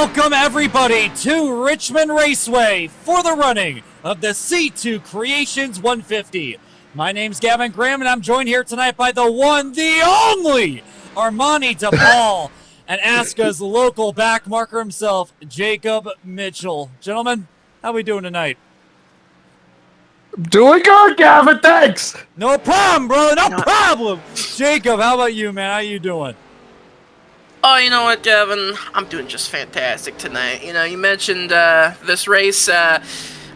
Welcome everybody to Richmond Raceway for the running of the C2Creations 150. My name's Gavin Graham and I'm joined here tonight by the one, the only Armani DePaul and ASCA's local backmarker himself, Jacob Mitchell. Gentlemen, how we doing tonight? Doing good, Gavin, thanks! No problem, brother, no problem! Jacob, how about you, man? How you doing? Oh, you know what, Gavin? I'm doing just fantastic tonight. You know, you mentioned this race. I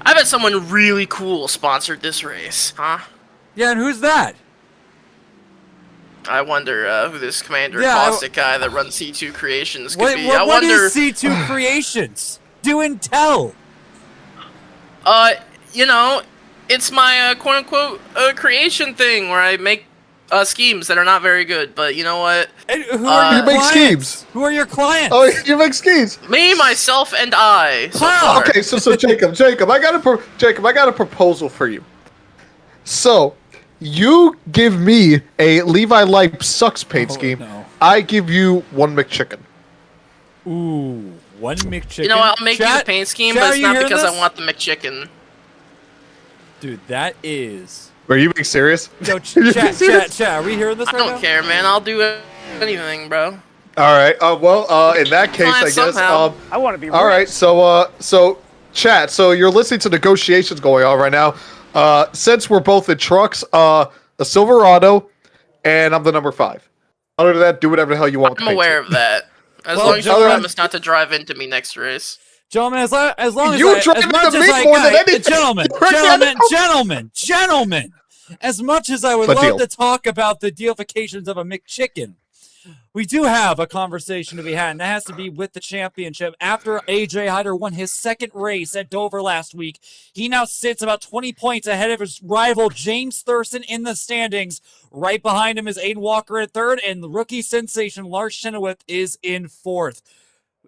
bet someone really cool sponsored this race, huh? Yeah, and who's that? I wonder who this Commander Caustic guy that runs C2 Creations could be. What is C2 Creations? Do and tell. You know, it's my quote-unquote creation thing where I make schemes that are not very good, but you know what? And who are your make schemes. Who are your clients? Oh, you make schemes. Me, myself, and I. So far. Okay, so Jacob, I got a proposal for you. So, you give me a Levi Lipe sucks paint scheme. No. I give you one McChicken. Ooh, one McChicken. You know what? I'll make you the paint scheme, but it's not because I want the McChicken. Dude, that is... Are you being serious? Yo, chat, are we hearing this right now? I don't care, man. I'll do anything, bro. All right. Well, in that case, I guess. I want to be. All right. So chat. So you're listening to negotiations going on right now. Since we're both in trucks, a Silverado, and I'm the number 5. Other than that, do whatever the hell you want. I'm aware of that. As long as you promise not to drive into me next race. Gentlemen, as much as I gentlemen, as much as I would love to talk about the dealifications of a McChicken, we do have a conversation to be had, and that has to be with the championship. After AJ Hyder won his second race at Dover last week, he now sits about 20 points ahead of his rival James Thurston in the standings. Right behind him is Aiden Walker at 3rd, and the rookie sensation Lars Chenoweth is in 4th.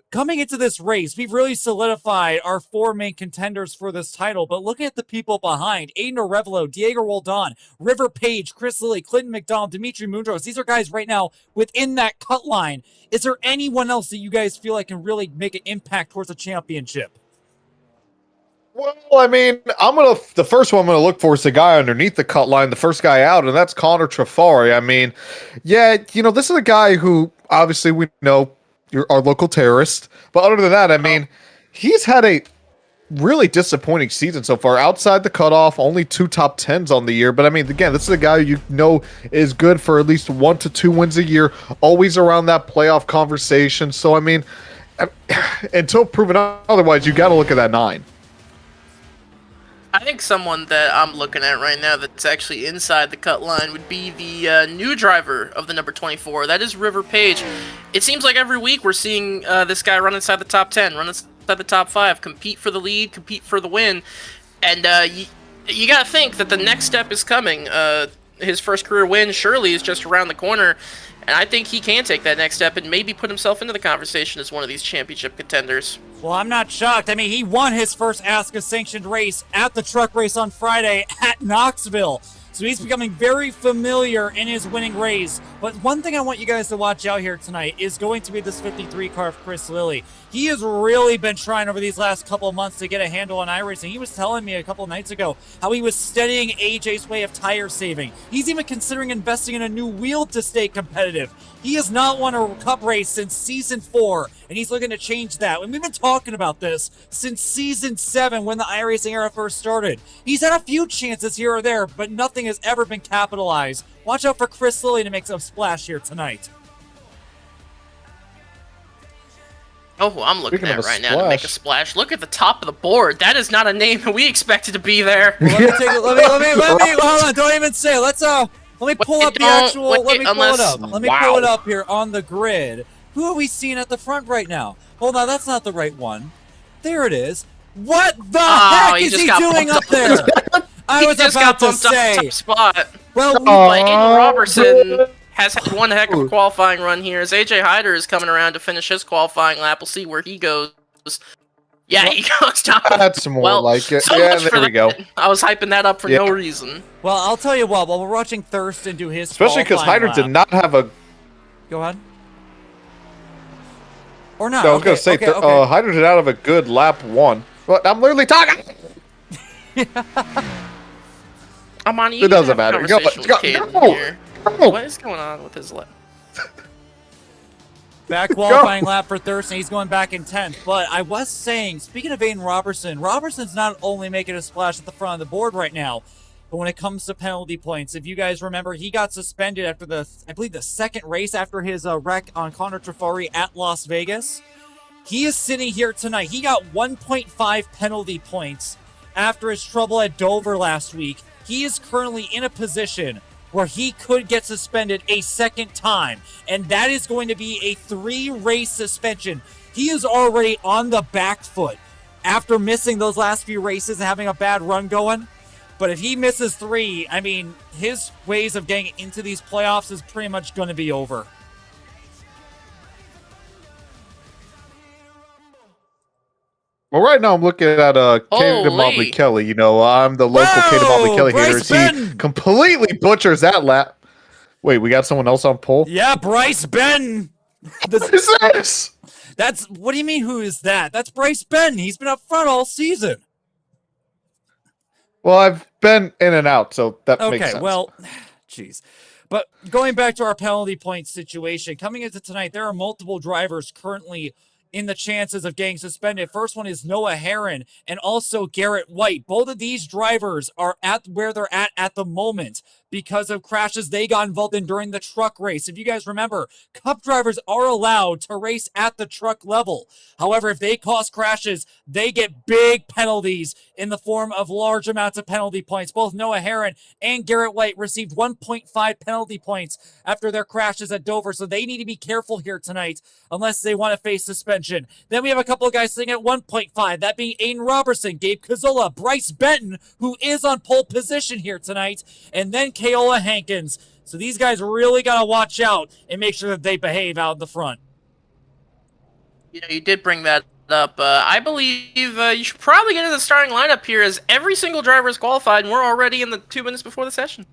Coming into this race, we've really solidified our 4 main contenders for this title, but look at the people behind. Aiden Arevalo, Diego Roldan, River Page, Chris Lilly, Clinton McDonald, Dimitri Mundros. These are guys right now within that cut line. Is there anyone else that you guys feel like can really make an impact towards a championship? Well, I mean, the first one I'm gonna look for is the guy underneath the cut line, the first guy out, and that's Connor Trafari. I mean, yeah, you know, this is a guy who obviously we know you're our local terrorist, but other than that, I mean, he's had a really disappointing season so far. Outside the cutoff, only 2 top 10s on the year. But I mean, again, this is a guy you know is good for at least 1 to 2 wins a year, always around that playoff conversation. So I mean, until proven otherwise, you got to look at that 9. I think someone that I'm looking at right now that's actually inside the cut line would be the new driver of the number 24. That is River Page. It seems like every week we're seeing this guy run inside the top 10, run inside the top 5, compete for the lead, compete for the win. And you got to think that the next step is coming. His first career win surely is just around the corner. And I think he can take that next step and maybe put himself into the conversation as one of these championship contenders. Well, I'm not shocked. I mean, he won his first ASCA-sanctioned race at the truck race on Friday at Knoxville. So he's becoming very familiar in his winning race. But one thing I want you guys to watch out here tonight is going to be this 53 car of Chris Lilly. He has really been trying over these last couple of months to get a handle on iRacing. He was telling me a couple of nights ago how he was studying AJ's way of tire saving. He's even considering investing in a new wheel to stay competitive. He has not won a cup race since season 4, and he's looking to change that. And we've been talking about this since season 7 when the iRacing era first started. He's had a few chances here or there, but nothing has ever been capitalized. Watch out for Chris Lilly to make some splash here tonight. Oh, who I'm looking at right now to make a splash. Look at the top of the board. That is not a name that we expected to be there. Well, let me hold on. Don't even say it. Let me pull up the actual. Let me pull it up. Let me pull it up here on the grid. Who are we seeing at the front right now? Hold on, that's not the right one. There it is. What the heck is he doing up there? I was about to say. Top spot. Well, Aiden Robertson has had one heck of a qualifying run here. As AJ Hyder is coming around to finish his qualifying lap. We'll see where he goes. Yeah, he goes top. That's more like it. So yeah, there we go. I was hyping that up for no reason. Well, I'll tell you what, while we're watching Thurston do his especially because Hyder did not have a... Go ahead. Or not? No, I was going to say, hydrogen out of a good lap 1. But I'm literally talking. I'm on. It doesn't matter. Go. What is going on with his lap? Back qualifying lap for Thurston. He's going back in 10th. But I was saying, speaking of Aiden Robertson's not only making a splash at the front of the board right now, but when it comes to penalty points, if you guys remember, he got suspended after I believe the second race after his wreck on Connor Trafari at Las Vegas. He is sitting here tonight. He got 1.5 penalty points after his trouble at Dover last week. He is currently in a position where he could get suspended a second time, and that is going to be a 3-race suspension. He is already on the back foot after missing those last few races and having a bad run going. But if he misses 3, I mean, his ways of getting into these playoffs is pretty much going to be over. Well, right now I'm looking at Caden Mobley Kelly. You know, I'm the local Caden Mobley Kelly hater. He completely butchers that lap. Wait, we got someone else on pole? Yeah, Bryce Benton. What is this? What do you mean, who is that? That's Bryce Benton. He's been up front all season. Well, I've been in and out, so that makes sense. Okay, well, jeez. But going back to our penalty point situation, coming into tonight, there are multiple drivers currently in the chances of getting suspended. First one is Noah Herron and also Garrett White. Both of these drivers are at where they're at the moment because of crashes they got involved in during the truck race. If you guys remember, Cup drivers are allowed to race at the truck level. However, if they cause crashes, they get big penalties in the form of large amounts of penalty points. Both Noah Herron and Garrett White received 1.5 penalty points after their crashes at Dover, so they need to be careful here tonight unless they want to face suspension. Then we have a couple of guys sitting at 1.5, that being Aiden Robertson, Gabe Cazola, Bryce Benton, who is on pole position here tonight, and then Keola Hankins. So these guys really got to watch out and make sure that they behave out in the front. You know, you did bring that up. I believe you should probably get into the starting lineup here, as every single driver is qualified, and we're already in the 2 minutes before the session.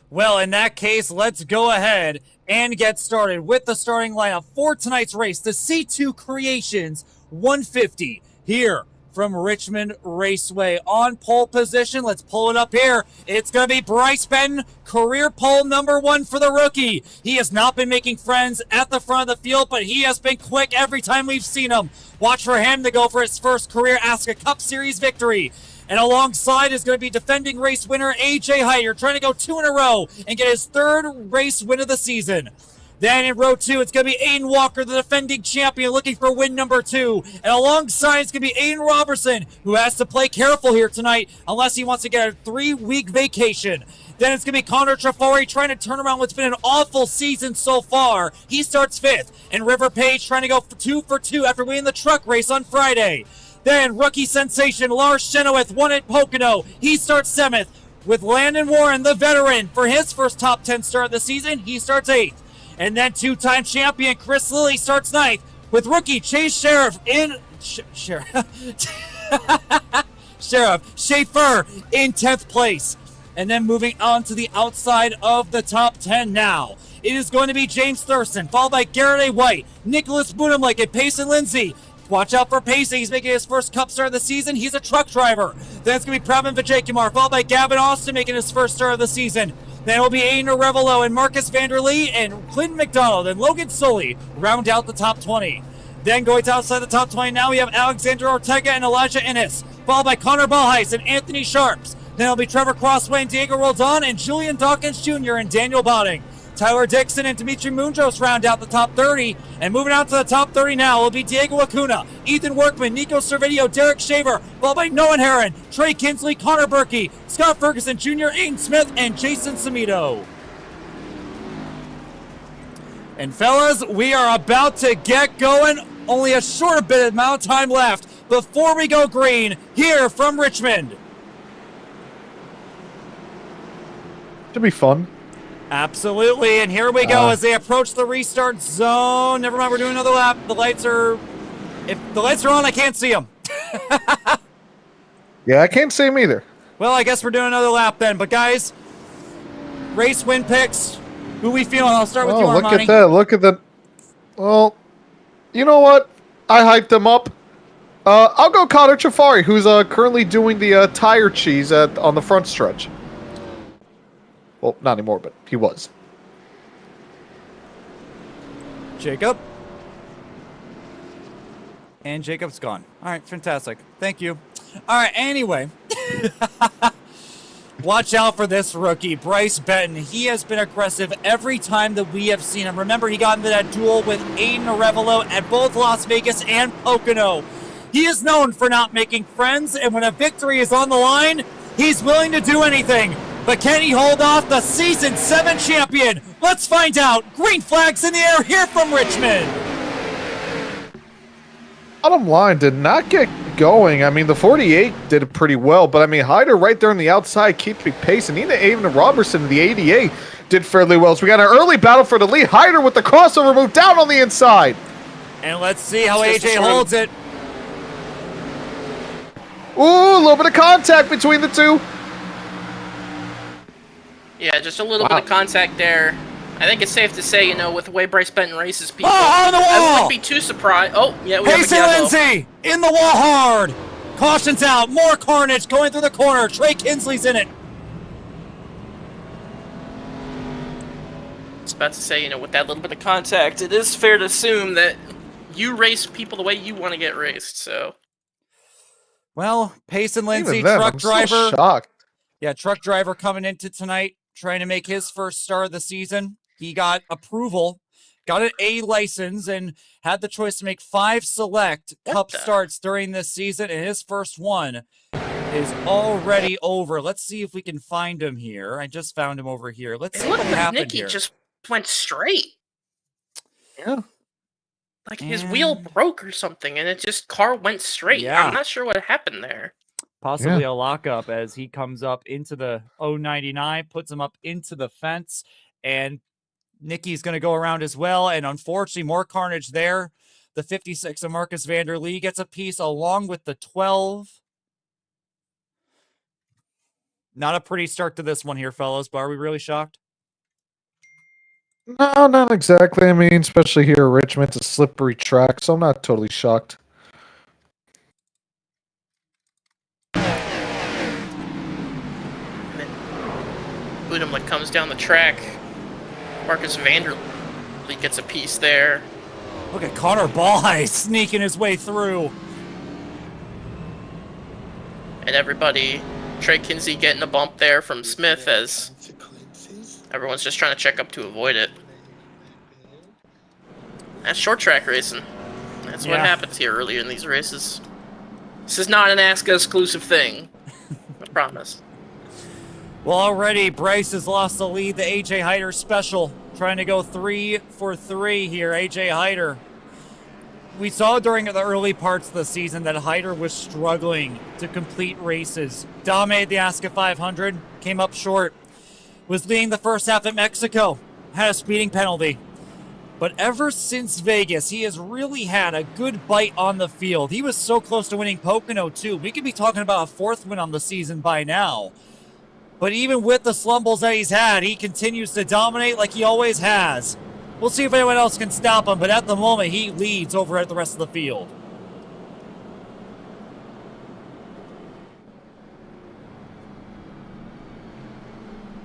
Well, in that case, let's go ahead and get started with the starting lineup for tonight's race, the C2 Creations 150 here from Richmond Raceway. On pole position, let's pull it up here. It's going to be Bryce Benton, career pole number 1 for the rookie. He has not been making friends at the front of the field, but he has been quick every time we've seen him. Watch for him to go for his first career ASCA Cup Series victory. And alongside is going to be defending race winner AJ Hyder, trying to go 2 in a row and get his 3rd race win of the season. Then in row 2, it's going to be Aiden Walker, the defending champion, looking for win number 2. And alongside, it's going to be Aiden Robertson, who has to play careful here tonight unless he wants to get a 3-week vacation. Then it's going to be Connor Trafari trying to turn around what's been an awful season so far. He starts 5th. And River Page trying to go 2 for 2 after winning the truck race on Friday. Then rookie sensation Lars Chenoweth won at Pocono. He starts 7th. With Landon Warren, the veteran, for his first top 10 start of the season, he starts 8th. And then 2-time champion Chris Lilly starts 9th. With rookie Chase Sheriff Sheriff Schaefer in 10th place. And then moving on to the outside of the top 10 now. It is going to be James Thurston, followed by Garrett A. White, Nicholas Boonhamlake, and Payson Lindsay. Watch out for Pacey. He's making his first Cup start of the season. He's a truck driver. Then it's going to be Pravin Vijaykumar, followed by Gavin Austin making his first start of the season. Then it will be Aiden Arevalo and Marcus Vanderlee and Clinton McDonald and Logan Sully round out the top 20. Then going to outside the top 20 now, we have Alexander Ortega and Elijah Ennis, followed by Connor Balheis and Anthony Sharps. Then it'll be Trevor Crossway and Diego Roldan and Julian Dawkins Jr. and Daniel Botting. Tyler Dixon and Dimitri Munoz round out the top 30. And moving out to the top 30 now will be Diego Acuna, Ethan Workman, Nico Servideo, Derek Shaver, followed by Noah Herron, Trey Kinsley, Connor Berkey, Scott Ferguson Jr., Aiden Smith, and Jason Samito. And fellas, we are about to get going. Only a short bit amount of time left before we go green here from Richmond. Should be fun. Absolutely, and here we go as they approach the restart zone. Never mind, we're doing another lap. If the lights are on, I can't see them. Yeah, I can't see them either. Well, I guess we're doing another lap then. But guys, race win picks. Who we feeling? I'll start with you, Armani. Look at that. Look at the. Well, you know what? I hyped him up. I'll go Connor Trafari, who's currently doing the tire cheese on the front stretch. Well, not anymore, but he was. Jacob? And Jacob's gone. All right, fantastic. Thank you. All right, anyway. Watch out for this rookie, Bryce Benton. He has been aggressive every time that we have seen him. Remember, he got into that duel with Aiden Arevalo at both Las Vegas and Pocono. He is known for not making friends, and when a victory is on the line, he's willing to do anything. But can he hold off the Season 7 champion? Let's find out. Green flags in the air here from Richmond. Bottom line did not get going. I mean, the 48 did pretty well, but I mean, Hyder right there on the outside keeping pace, and even Robertson in the 88 did fairly well. So we got an early battle for the lead. Hyder with the crossover move down on the inside. And let's see how AJ holds it. Ooh, a little bit of contact between the two. Yeah, just a little bit of contact there. I think it's safe to say, you know, with the way Bryce Benton races people, on the wall! I wouldn't be too surprised. Oh, yeah, we have a Pacey yellow. Lindsay in the wall hard. Caution's out. More carnage going through the corner. Trey Kinsley's in it. I was about to say, you know, with that little bit of contact, it is fair to assume that you race people the way you want to get raced, so. Well, Payson Lindsay, Even then, truck I'm driver. so shocked. Yeah, truck driver coming into tonight, trying to make his first start of the season. He got approval, got an A license, and had the choice to make 5 select cup starts during this season, and his first one is already over. Let's see if we can find him here. I just found him over here. Let's see what happened Nicky here. just went straight. Yeah. Like his wheel broke or something, and it just car went straight. Yeah. I'm not sure what happened there. Possibly a lockup as he comes up into the 099, puts him up into the fence, and Nicky's going to go around as well. And unfortunately, more carnage there. The 56 of Marcus Vanderlee gets a piece along with the 12. Not a pretty start to this one here, fellas, but are we really shocked? No, not exactly. I mean, especially here at Richmond, it's a slippery track, so I'm not totally shocked. Budimlik comes down the track. Marcus Vanderlee gets a piece there. Look at Connor Ballhey sneaking his way through. And everybody, Trey Kinsey getting a bump there from Smith as everyone's just trying to check up to avoid it. That's short track racing. That's what happens here earlier in these races. This is not an ASCA exclusive thing. I promise. Well, already Bryce has lost the lead. The AJ Hyder special, trying to go 3 for 3 here. AJ Hyder. We saw during the early parts of the season that Hyder was struggling to complete races. Dominated the ASCA 500, came up short. Was leading the first half at Mexico, had a speeding penalty. But ever since Vegas, he has really had a good bite on the field. He was so close to winning Pocono, too. We could be talking about a 4th win on the season by now. But even with the slumbles that he's had, he continues to dominate like he always has. We'll see if anyone else can stop him, but at the moment, he leads over at the rest of the field.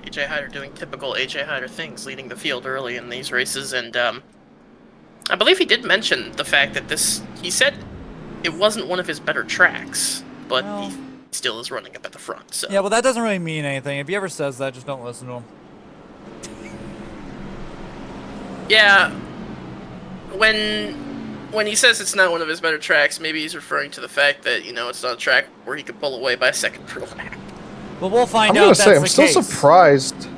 AJ Hyder doing typical AJ Hyder things, leading the field early in these races, and I believe he did mention the fact that he said it wasn't one of his better tracks, but he still is running up at the front. So. Yeah, well, that doesn't really mean anything. If he ever says that, just don't listen to him. Yeah, when he says it's not one of his better tracks, maybe he's referring to the fact that, you know, it's not a track where he could pull away by a second per lap. Well, we'll find I'm out. gonna say, I'm the still case. surprised.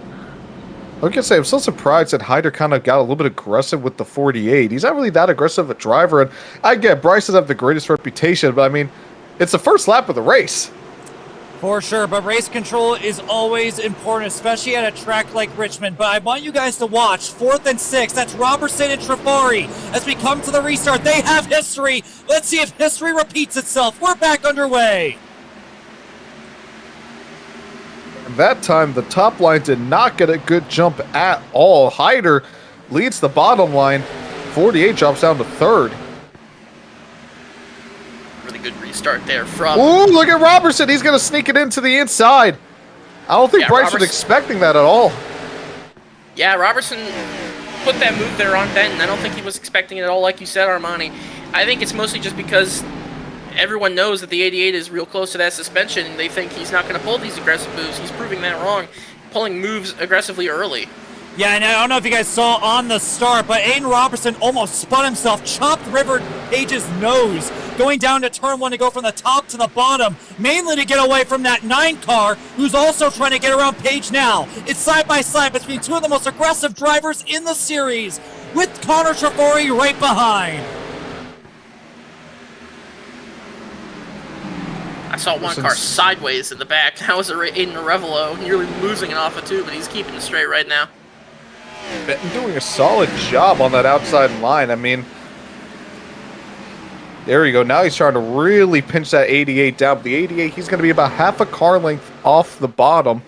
I'm gonna say, I'm still surprised that Hyder kind of got a little bit aggressive with the 48. He's not really that aggressive a driver, and I get Bryce doesn't have the greatest reputation, but I mean, it's the first lap of the race. For sure, but race control is always important, especially at a track like Richmond. But I want you guys to watch 4th and 6. That's Robertson and Trafari. As we come to the restart, they have history. Let's see if history repeats itself. We're back underway. And that time, the top line did not get a good jump at all. Hyder leads the bottom line. 48 drops down to 3rd. good restart there from... Ooh, look at Robertson. He's going to sneak it into the inside. I don't think Bryce was expecting that at all. Yeah, Robertson put that move there on Benton. I don't think he was expecting it at all, like you said, Armani. I think it's mostly just because everyone knows that the 88 is real close to that suspension, and they think he's not going to pull these aggressive moves. He's proving that wrong, pulling moves aggressively early. Yeah, and I don't know if you guys saw on the start, but Aiden Robertson almost spun himself, chopped River Page's nose, going down to turn 1 to go from the top to the bottom, mainly to get away from that 9 car, who's also trying to get around Page now. It's side by side between two of the most aggressive drivers in the series, with Connor Trafori right behind. I saw one car sideways in the back. That was Aiden Arevalo, nearly losing it off of 2, but he's keeping it straight right now. Benton doing a solid job on that outside line. I mean, there you go. Now he's trying to really pinch that 88 down. But the 88, he's going to be about half a car length off the bottom.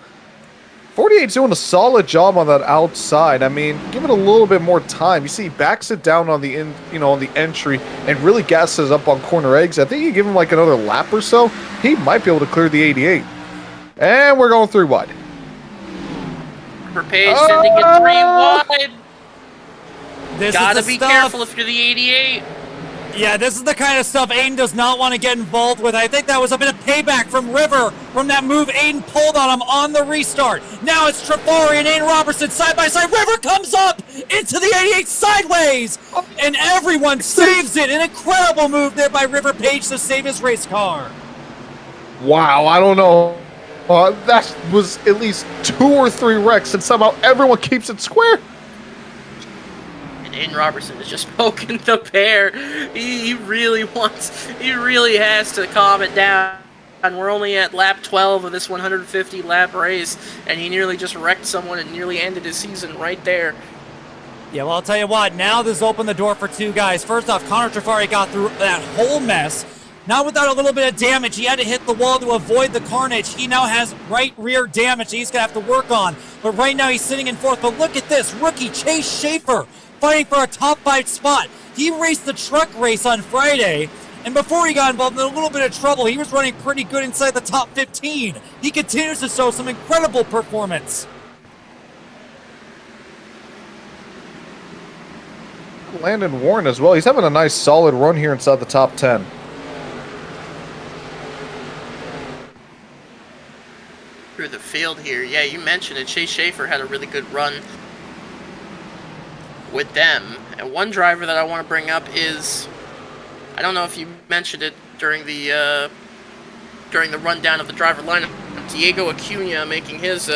48's doing a solid job on that outside. I mean, give it a little bit more time. You see, he backs it down on the on the entry and really gasses up on corner eggs. I think you give him like another lap or so, he might be able to clear the 88. And we're going through wide. For Page sending it 3 wide. This Gotta is the be stuff. careful if you're the 88. Yeah, this is the kind of stuff Aiden does not want to get involved with. I think that was a bit of payback from River from that move Aiden pulled on him on the restart. Now it's Trafori and Aiden Robertson side by side. River comes up into the 88 sideways, and everyone saves it. An incredible move there by River Page to save his race car. Wow, I don't know. That was at least 2 or 3 wrecks, and somehow everyone keeps it square. And Aiden Robertson is just poking the bear. He really has to calm it down. And we're only at lap 12 of this 150 lap race, and he nearly just wrecked someone and nearly ended his season right there. Yeah, well, I'll tell you what, now this opened the door for 2 guys. First off, Connor Trafari got through that whole mess. Not without a little bit of damage. He had to hit the wall to avoid the carnage. He now has right rear damage he's going to have to work on. But right now he's sitting in 4th. But look at this. Rookie Chase Schaefer fighting for a top 5 spot. He raced the truck race on Friday. And before he got involved in a little bit of trouble, he was running pretty good inside the top 15. He continues to show some incredible performance. Landon Warren as well. He's having a nice solid run here inside the top 10. Through the field here. Yeah, you mentioned it. Chase Schaefer had a really good run with them. And one driver that I want to bring up is, I don't know if you mentioned it during the rundown of the driver lineup, Diego Acuna making his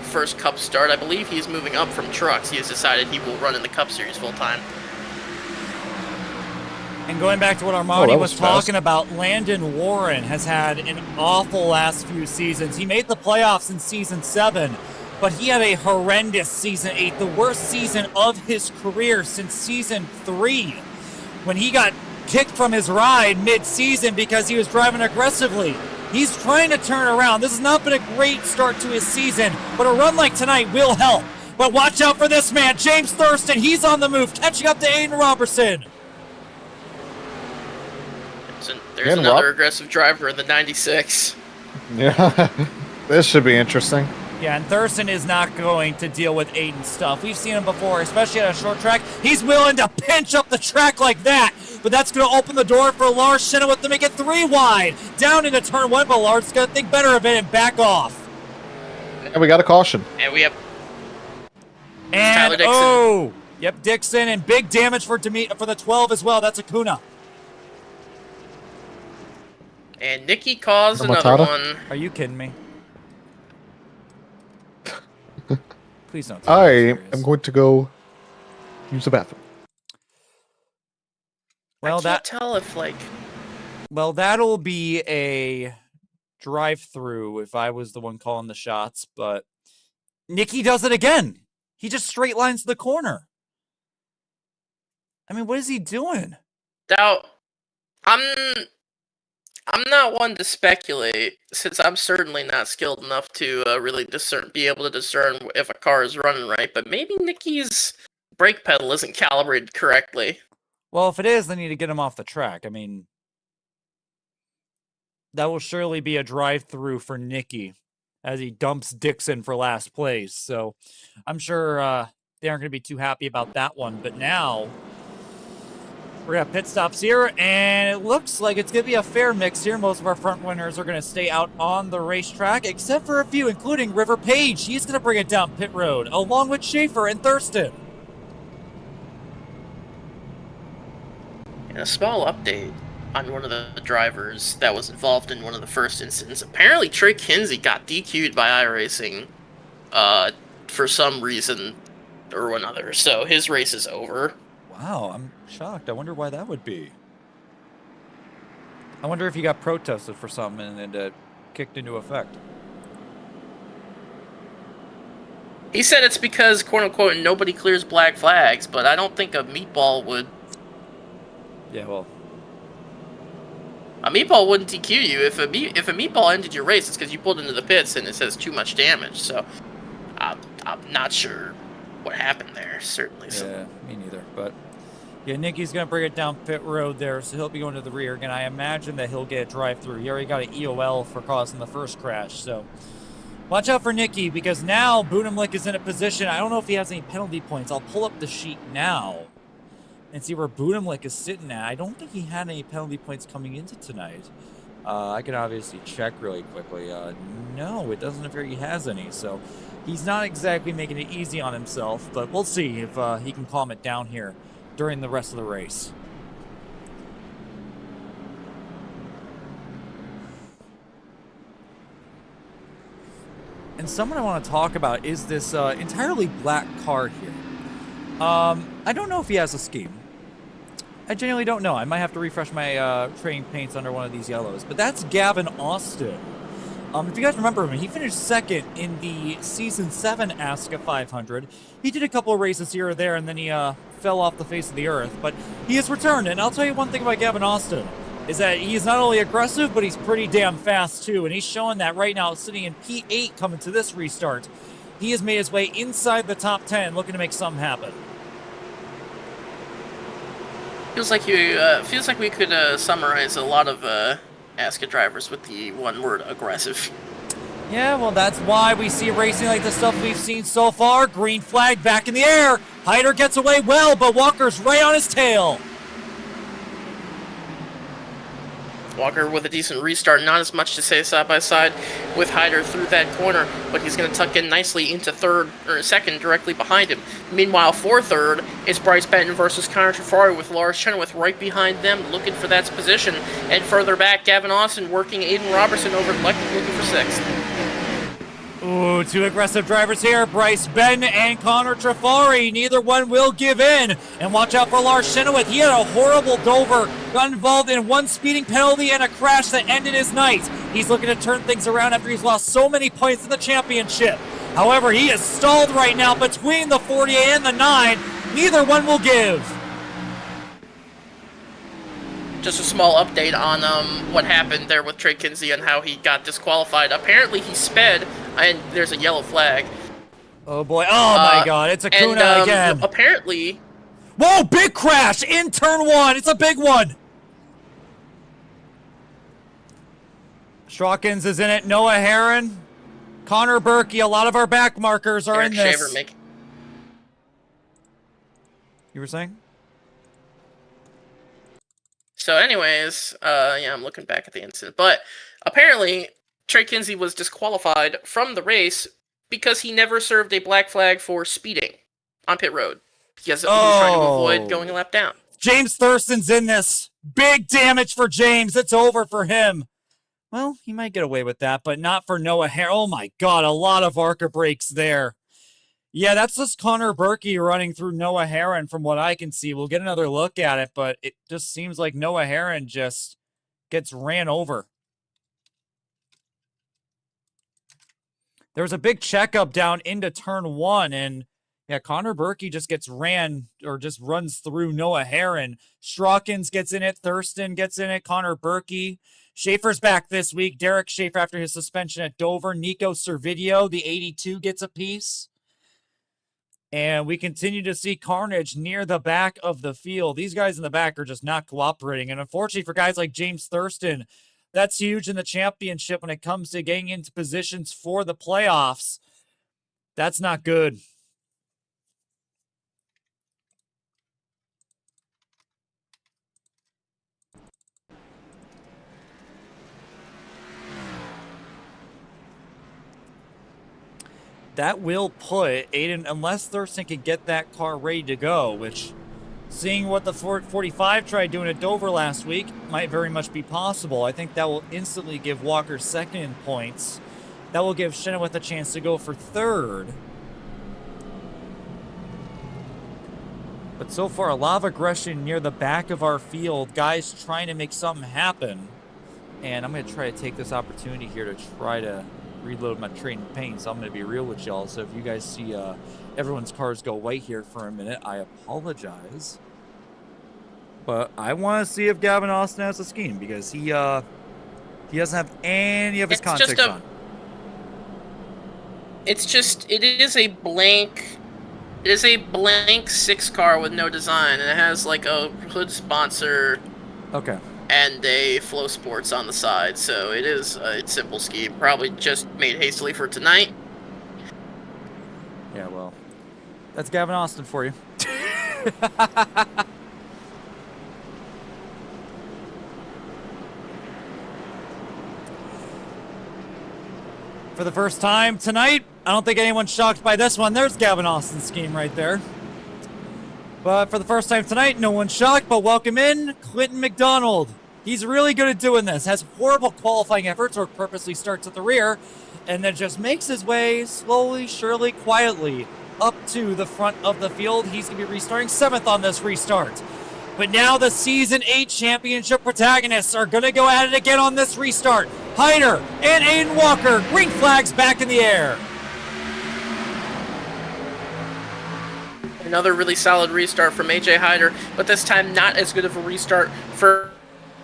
first Cup start. I believe he's moving up from trucks. He has decided he will run in the Cup Series full time. And going back to what Armani was talking about, Landon Warren has had an awful last few seasons. He made the playoffs in Season 7, but he had a horrendous Season 8, the worst season of his career since Season 3, when he got kicked from his ride mid-season because he was driving aggressively. He's trying to turn around. This has not been a great start to his season, but a run like tonight will help. But watch out for this man, James Thurston. He's on the move, catching up to Aiden Robertson. There's another aggressive driver in the 96. Yeah, this should be interesting. Yeah, and Thurston is not going to deal with Aiden's stuff. We've seen him before, especially at a short track. He's willing to pinch up the track like that, but that's going to open the door for Lars Chenoweth to make it 3 wide. Down into turn 1, but Lars is going to think better of it and back off. And we got a caution. And we have Tyler Dixon. Oh, yep, Dixon, and big damage for the 12 as well. That's Acuna. And Nikki caused another one. Are you kidding me? Please don't. I am going to go use the bathroom. Well, I can't tell if Well, that'll be a drive-through if I was the one calling the shots, but Nikki does it again. He just straight lines the corner. I mean, what is he doing? Now, I'm not one to speculate, since I'm certainly not skilled enough to really be able to discern if a car is running right, but maybe Nikki's brake pedal isn't calibrated correctly. Well, if it is, they need to get him off the track. I mean, That will surely be a drive-through for Nicky as he dumps Dixon for last place. So I'm sure they aren't going to be too happy about that one. But now we're going to have pit stops here, and it looks like it's going to be a fair mix here. Most of our front winners are going to stay out on the racetrack, except for a few, including River Page. He's going to bring it down pit road, along with Schaefer and Thurston. And a small update on one of the drivers that was involved in one of the first incidents. Apparently, Trey Kinsey got DQ'd by iRacing for some reason or another. So his race is over. Wow, I'm shocked. I wonder why that would be. I wonder if he got protested for something and it kicked into effect. He said it's because, quote-unquote, nobody clears black flags, but I don't think a meatball would... Yeah, well... A meatball wouldn't DQ you. If a meatball ended your race, it's because you pulled into the pits and it says too much damage. So, I'm not sure what happened there. Certainly. Yeah, me neither. But yeah, Nicky's gonna bring it down pit road there, so he'll be going to the rear. And I imagine that he'll get a drive-through. He already got an EOL for causing the first crash. So watch out for Nicky, because now Boonamlick is in a position. I don't know if he has any penalty points. I'll pull up the sheet now and see where Boonamlick is sitting at. I don't think he had any penalty points coming into tonight. I can obviously check really quickly. No, it doesn't appear he has any, so he's not exactly making it easy on himself, but we'll see if he can calm it down here during the rest of the race. And someone I want to talk about is this entirely black car here. I don't know if he has a scheme. I genuinely don't know. I might have to refresh my training paints under one of these yellows. But that's Gavin Austin. If you guys remember him, he finished second in the Season 7 ASCA 500. He did a couple of races here or there, and then he fell off the face of the earth. But he has returned, and I'll tell you one thing about Gavin Austin, is that he's not only aggressive, but he's pretty damn fast, too. And he's showing that right now, sitting in P8 coming to this restart. He has made his way inside the top 10, looking to make something happen. Feels like we could summarize a lot of ASCA drivers with the one word: aggressive. Yeah, well, that's why we see racing like the stuff we've seen so far. Green flag back in the air. Hyder gets away well, but Walker's right on his tail. Walker with a decent restart, not as much to say side by side with Hyder through that corner, but he's going to tuck in nicely into third or second directly behind him. Meanwhile, for third is Bryce Benton versus Connor Trafari with Lars Chenoweth right behind them, looking for that position. And further back, Gavin Austin working Aiden Robertson over looking for sixth. Ooh, two aggressive drivers here. Bryce Benton and Connor Trafari. Neither one will give in. And watch out for Lars Chenoweth. He had a horrible Dover. Got involved in one speeding penalty and a crash that ended his night. He's looking to turn things around after he's lost so many points in the championship. However, he is stalled right now between the 48 and the 9. Neither one will give. Just a small update on what happened there with Trey Kinsey and how he got disqualified. Apparently he sped, and there's a yellow flag. Oh boy, oh my god, it's a Kuna again. Apparently... Whoa, big crash in turn 1, it's a big one. Strawkins is in it, Noah Herron, Connor Berkey, a lot of our back markers are Eric in this. Shaver You were saying? So anyways, yeah, I'm looking back at the incident. But apparently, Trey Kinsey was disqualified from the race because he never served a black flag for speeding on pit road. Because he was trying to avoid going a lap down. James Thurston's in this. Big damage for James. It's over for him. Well, he might get away with that, but not for Noah Hare. Oh my god, a lot of ARCA breaks there. Yeah, that's just Connor Berkey running through Noah Herron from what I can see. We'll get another look at it, but it just seems like Noah Herron just gets ran over. There was a big checkup down into turn 1, and yeah, Connor Berkey just gets ran or just runs through Noah Herron. Strawkins gets in it. Thurston gets in it. Connor Berkey. Schaefer's back this week. Derek Schaefer after his suspension at Dover. Nico Servideo, the 82, gets a piece. And we continue to see carnage near the back of the field. These guys in the back are just not cooperating. And unfortunately for guys like James Thurston, That's huge in the championship when it comes to getting into positions for the playoffs. That's not good. That will put Aiden, unless Thurston can get that car ready to go, which, seeing what the 45 tried doing at Dover last week, might very much be possible. I think that will instantly give Walker second in points. That will give Chenoweth a chance to go for third. But so far, a lot of aggression near the back of our field. Guys trying to make something happen. And I'm going to try to take this opportunity here to try to reload my training paint. So I'm going to be real with y'all. So if you guys see everyone's cars go white here for a minute, I apologize. But I want to see if Gavin Austin has a scheme, because he doesn't have any of his context on. It is a blank 6 car with no design, and it has like a hood sponsor. Okay. And a Flow Sports on the side, so it is a simple scheme, probably just made hastily for tonight. Yeah, well, that's Gavin Austin for you. For the first time tonight, I don't think anyone's shocked by this one. There's Gavin Austin's scheme right there. But for the first time tonight, no one's shocked, but welcome in Clinton McDonald. He's really good at doing this. Has horrible qualifying efforts or purposely starts at the rear, and then just makes his way slowly, surely, quietly up to the front of the field. He's going to be restarting 7th on this restart. But now the Season 8 championship protagonists are going to go at it again on this restart. Hyder and Aiden Walker, green flags back in the air. Another really solid restart from AJ Hyder, but this time not as good of a restart for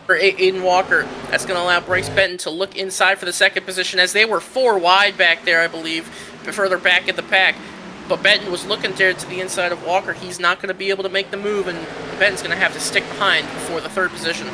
Aiden Walker. That's going to allow Bryce Benton to look inside for the second position, as they were 4 wide back there, I believe, further back in the pack. But Benton was looking there to the inside of Walker. He's not going to be able to make the move, and Benton's going to have to stick behind for the 3rd position.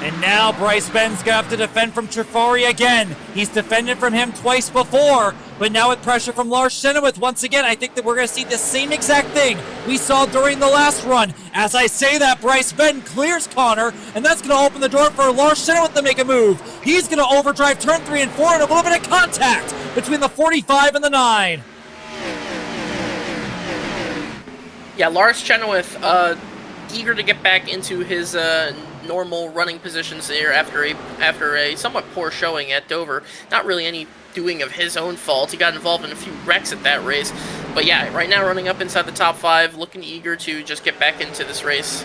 And now Bryce Benton's going to have to defend from Trifari again. He's defended from him twice before, but now with pressure from Lars Chenoweth once again, I think that we're going to see the same exact thing we saw during the last run. As I say that, Bryce Benton clears Connor, and that's going to open the door for Lars Chenoweth to make a move. He's going to overdrive turn 3 and 4, and a little bit of contact between the 45 and the 9. Yeah, Lars Chenoweth, eager to get back into his normal running positions there after a somewhat poor showing at Dover. Not really any doing of his own fault. He got involved in a few wrecks at that race. But yeah, right now running up inside the top 5, looking eager to just get back into this race.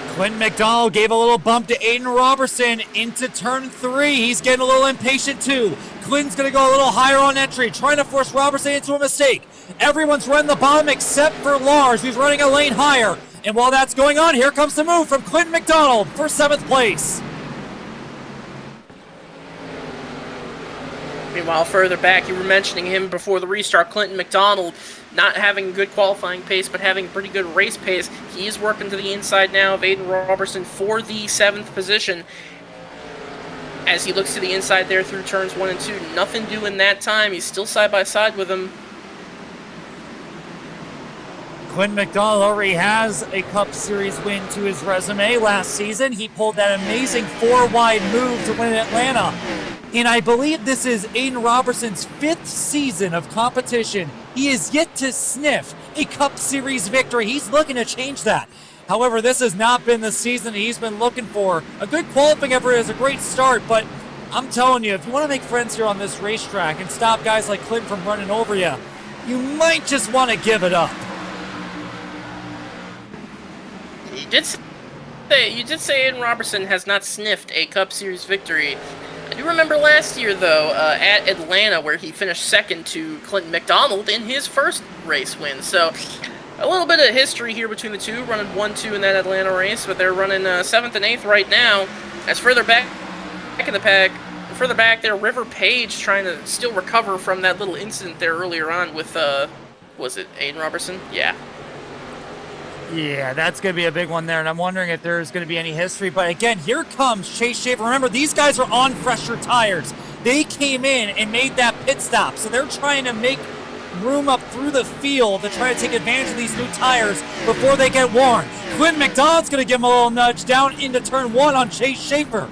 Quentin McDonald gave a little bump to Aiden Robertson into turn 3. He's getting a little impatient too. Clinton's going to go a little higher on entry, trying to force Robertson into a mistake. Everyone's running the bottom except for Lars, who's running a lane higher. And while that's going on, here comes the move from Clinton McDonald for 7th place. Meanwhile, further back, you were mentioning him before the restart, Clinton McDonald, not having good qualifying pace, but having pretty good race pace. He is working to the inside now of Aiden Robertson for the 7th position. As he looks to the inside there through turns 1 and 2, nothing doing that time. He's still side by side with him. Quentin McDonald already has a Cup Series win to his resume. Last season, he pulled that amazing 4-wide move to win in Atlanta. And I believe this is Aiden Robertson's 5th season of competition. He is yet to sniff a Cup Series victory. He's looking to change that. However, this has not been the season that he's been looking for. A good qualifying effort is a great start, but I'm telling you, if you want to make friends here on this racetrack and stop guys like Clinton from running over you, you might just want to give it up. You did say Aiden Robertson has not sniffed a Cup Series victory. I do remember last year, though, at Atlanta, where he finished 2nd to Clinton McDonald in his first race win. So a little bit of history here between the two, running 1-2 in that Atlanta race, but they're running 7th and 8th right now. As further back in the pack, further back there, River Page trying to still recover from that little incident there earlier on with, was it Aiden Robertson? Yeah. Yeah, that's going to be a big one there, and I'm wondering if there's going to be any history. But again, here comes Chase Schaefer. Remember, these guys are on fresher tires. They came in and made that pit stop, so they're trying to make room up through the field to try to take advantage of these new tires before they get worn. Quinn McDonald's going to give him a little nudge down into turn 1 on Chase Schaefer.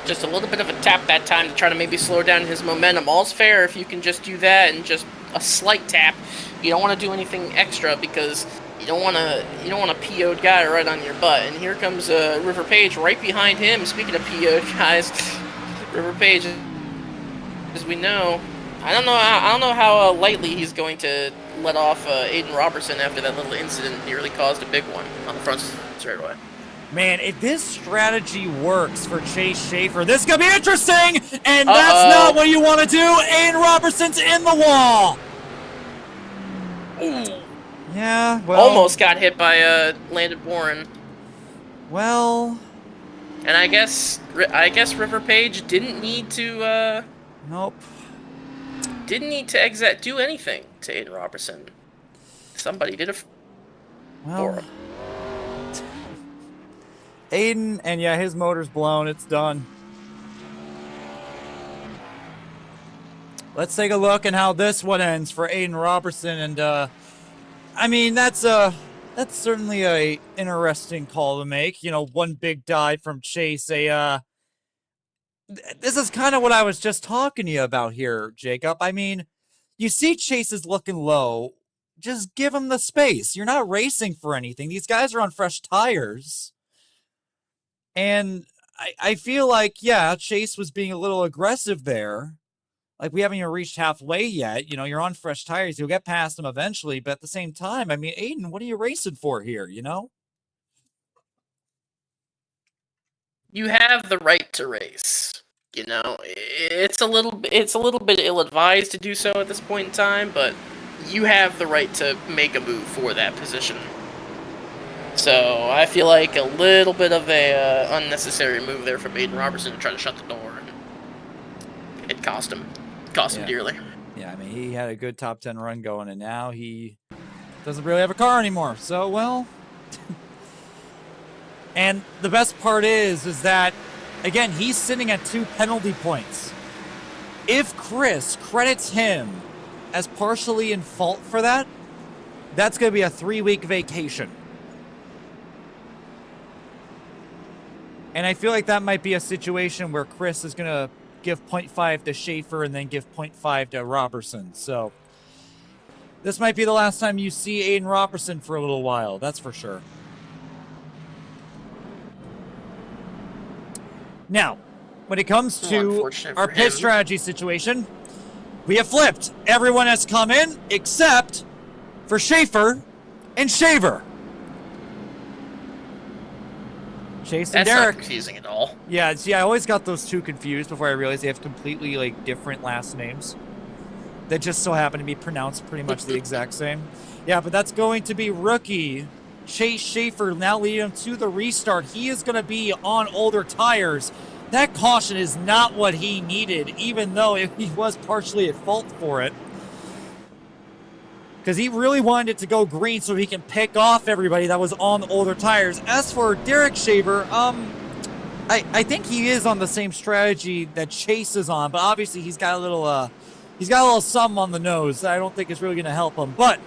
Just a little bit of a tap that time to try to maybe slow down his momentum. All's fair if you can just do that and just a slight tap. You don't want to do anything extra because you don't want a PO'd guy right on your butt. And here comes River Page right behind him. Speaking of PO'd guys, River Page, as we know, I don't know how lightly he's going to let off Aiden Robertson after that little incident nearly caused a big one on the front straightaway. Man, if this strategy works for Chase Schaefer, this is going to be interesting, and that's not what you want to do. Aiden Robertson's in the wall. Ooh. Yeah, well. Almost got hit by Landon Warren. Well. And I guess River Page didn't need to, Nope. Didn't need to do anything to Aiden Robertson. Somebody did it for him. Aiden, and yeah, his motor's blown. It's done. Let's take a look at how this one ends for Aiden Robertson. And, I mean, that's certainly a interesting call to make. You know, one big dive from Chase. This is kind of what I was just talking to you about here, Jacob. I mean, you see Chase is looking low. Just give him the space. You're not racing for anything. These guys are on fresh tires. And I feel like, yeah, Chase was being a little aggressive there. Like, we haven't even reached halfway yet. You know, you're on fresh tires. You'll get past him eventually. But at the same time, I mean, Aiden, what are you racing for here, you know? You have the right to race. You know, it's a little bit ill-advised to do so at this point in time, but you have the right to make a move for that position. So I feel like a little bit of a unnecessary move there from Aiden Robertson to try to shut the door, and it cost him dearly. Yeah, I mean, he had a good top 10 run going, and now he doesn't really have a car anymore. So, well, and the best part is that, again, he's sitting at 2 penalty points. If Chris credits him as partially in fault for that, that's going to be a 3-week vacation. And I feel like that might be a situation where Chris is going to give 0.5 to Schaefer and then give 0.5 to Robertson. So this might be the last time you see Aiden Robertson for a little while. That's for sure. Now, when it comes to our pit strategy situation, we have flipped. Everyone has come in except for Schaefer and Shaver. Chase and Derek. That's not confusing at all. Yeah, see, I always got those two confused before I realized they have completely, like, different last names that just so happen to be pronounced pretty much the exact same. Yeah, but that's going to be rookie Chase Schaefer now leading him to the restart. He is going to be on older tires. That caution is not what he needed, even though he was partially at fault for it. Because he really wanted it to go green so he can pick off everybody that was on the older tires. As for Derek Shaver, I think he is on the same strategy that Chase is on, but obviously he's got a little something on the nose that I don't think is really going to help him. But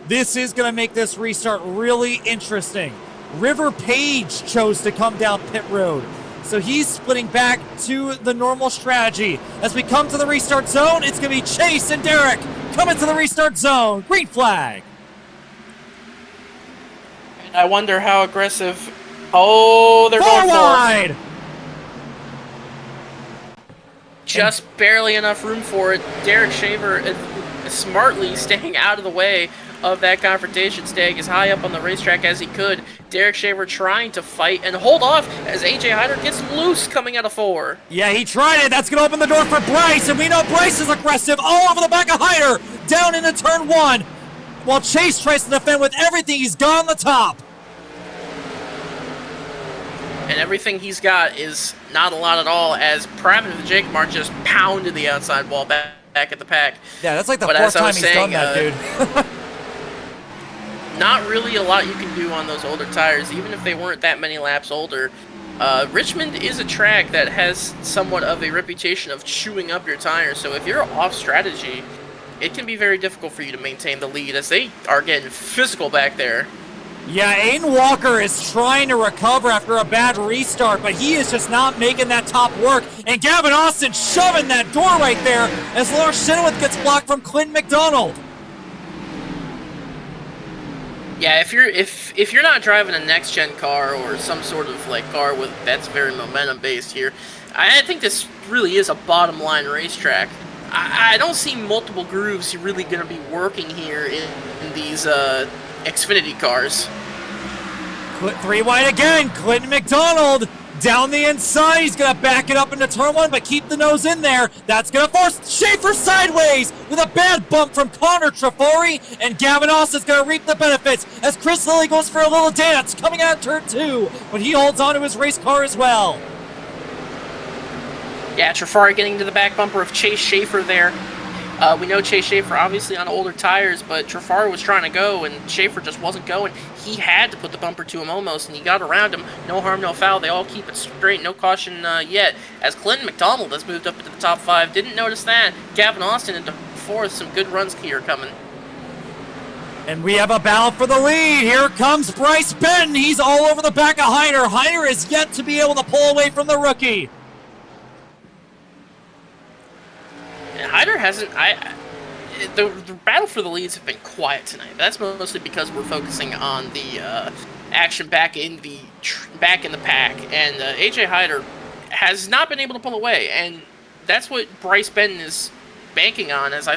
this is going to make this restart really interesting. River Page chose to come down pit road, so he's splitting back to the normal strategy. As we come to the restart zone, it's going to be Chase and Derek coming to the restart zone. Green flag. And I wonder how aggressive. Oh, they're going wide. Just barely enough room for it. Derek Shaver is smartly staying out of the way of that confrontation, staying as high up on the racetrack as he could. Derek Shaver trying to fight and hold off as AJ Hyder gets loose coming out of 4. Yeah, he tried it. That's going to open the door for Bryce, and we know Bryce is aggressive all over the back of Hyder, down into turn 1, while Chase tries to defend with everything he's got on the top. And everything he's got is not a lot at all, as Pratt and Jake Mark just pounded the outside wall back at the pack. Yeah, that's like the fourth time he's done that, dude. not really a lot you can do on those older tires, even if they weren't that many laps older. Richmond is a track that has somewhat of a reputation of chewing up your tires, so if you're off strategy, it can be very difficult for you to maintain the lead as they are getting physical back there. Yeah, Aiden Walker is trying to recover after a bad restart, but he is just not making that top work. And Gavin Austin shoving that door right there as Lawrence Chenoweth gets blocked from Clinton McDonald. Yeah, if you're not driving a next gen car or some sort of like car with that's very momentum based here, I think this really is a bottom line racetrack. I don't see multiple grooves really going to be working here in these Xfinity cars. Three wide again. Clinton McDonald down the inside. He's going to back it up into turn one, but keep the nose in there. That's going to force Schaefer sideways with a bad bump from Connor Trafori, and Gavin Austin's going to reap the benefits as Chris Lilly goes for a little dance coming out of turn two, but he holds on to his race car as well. Yeah, Trafari getting into the back bumper of Chase Schaefer there. We know Chase Schaefer obviously on older tires, but Trafari was trying to go, and Schaefer just wasn't going. He had to put the bumper to him almost, and he got around him. No harm, no foul. They all keep it straight. No caution yet. As Clinton McDonald has moved up into the top five. Didn't notice that. Gavin Austin into fourth. Some good runs here coming. And we have a battle for the lead. Here comes Bryce Benton. He's all over the back of Heiner. Heiner is yet to be able to pull away from the rookie. Hyder hasn't. The battle for the leads have been quiet tonight. That's mostly because we're focusing on the action back in the pack, and AJ Hyder has not been able to pull away, and that's what Bryce Benton is banking on. As I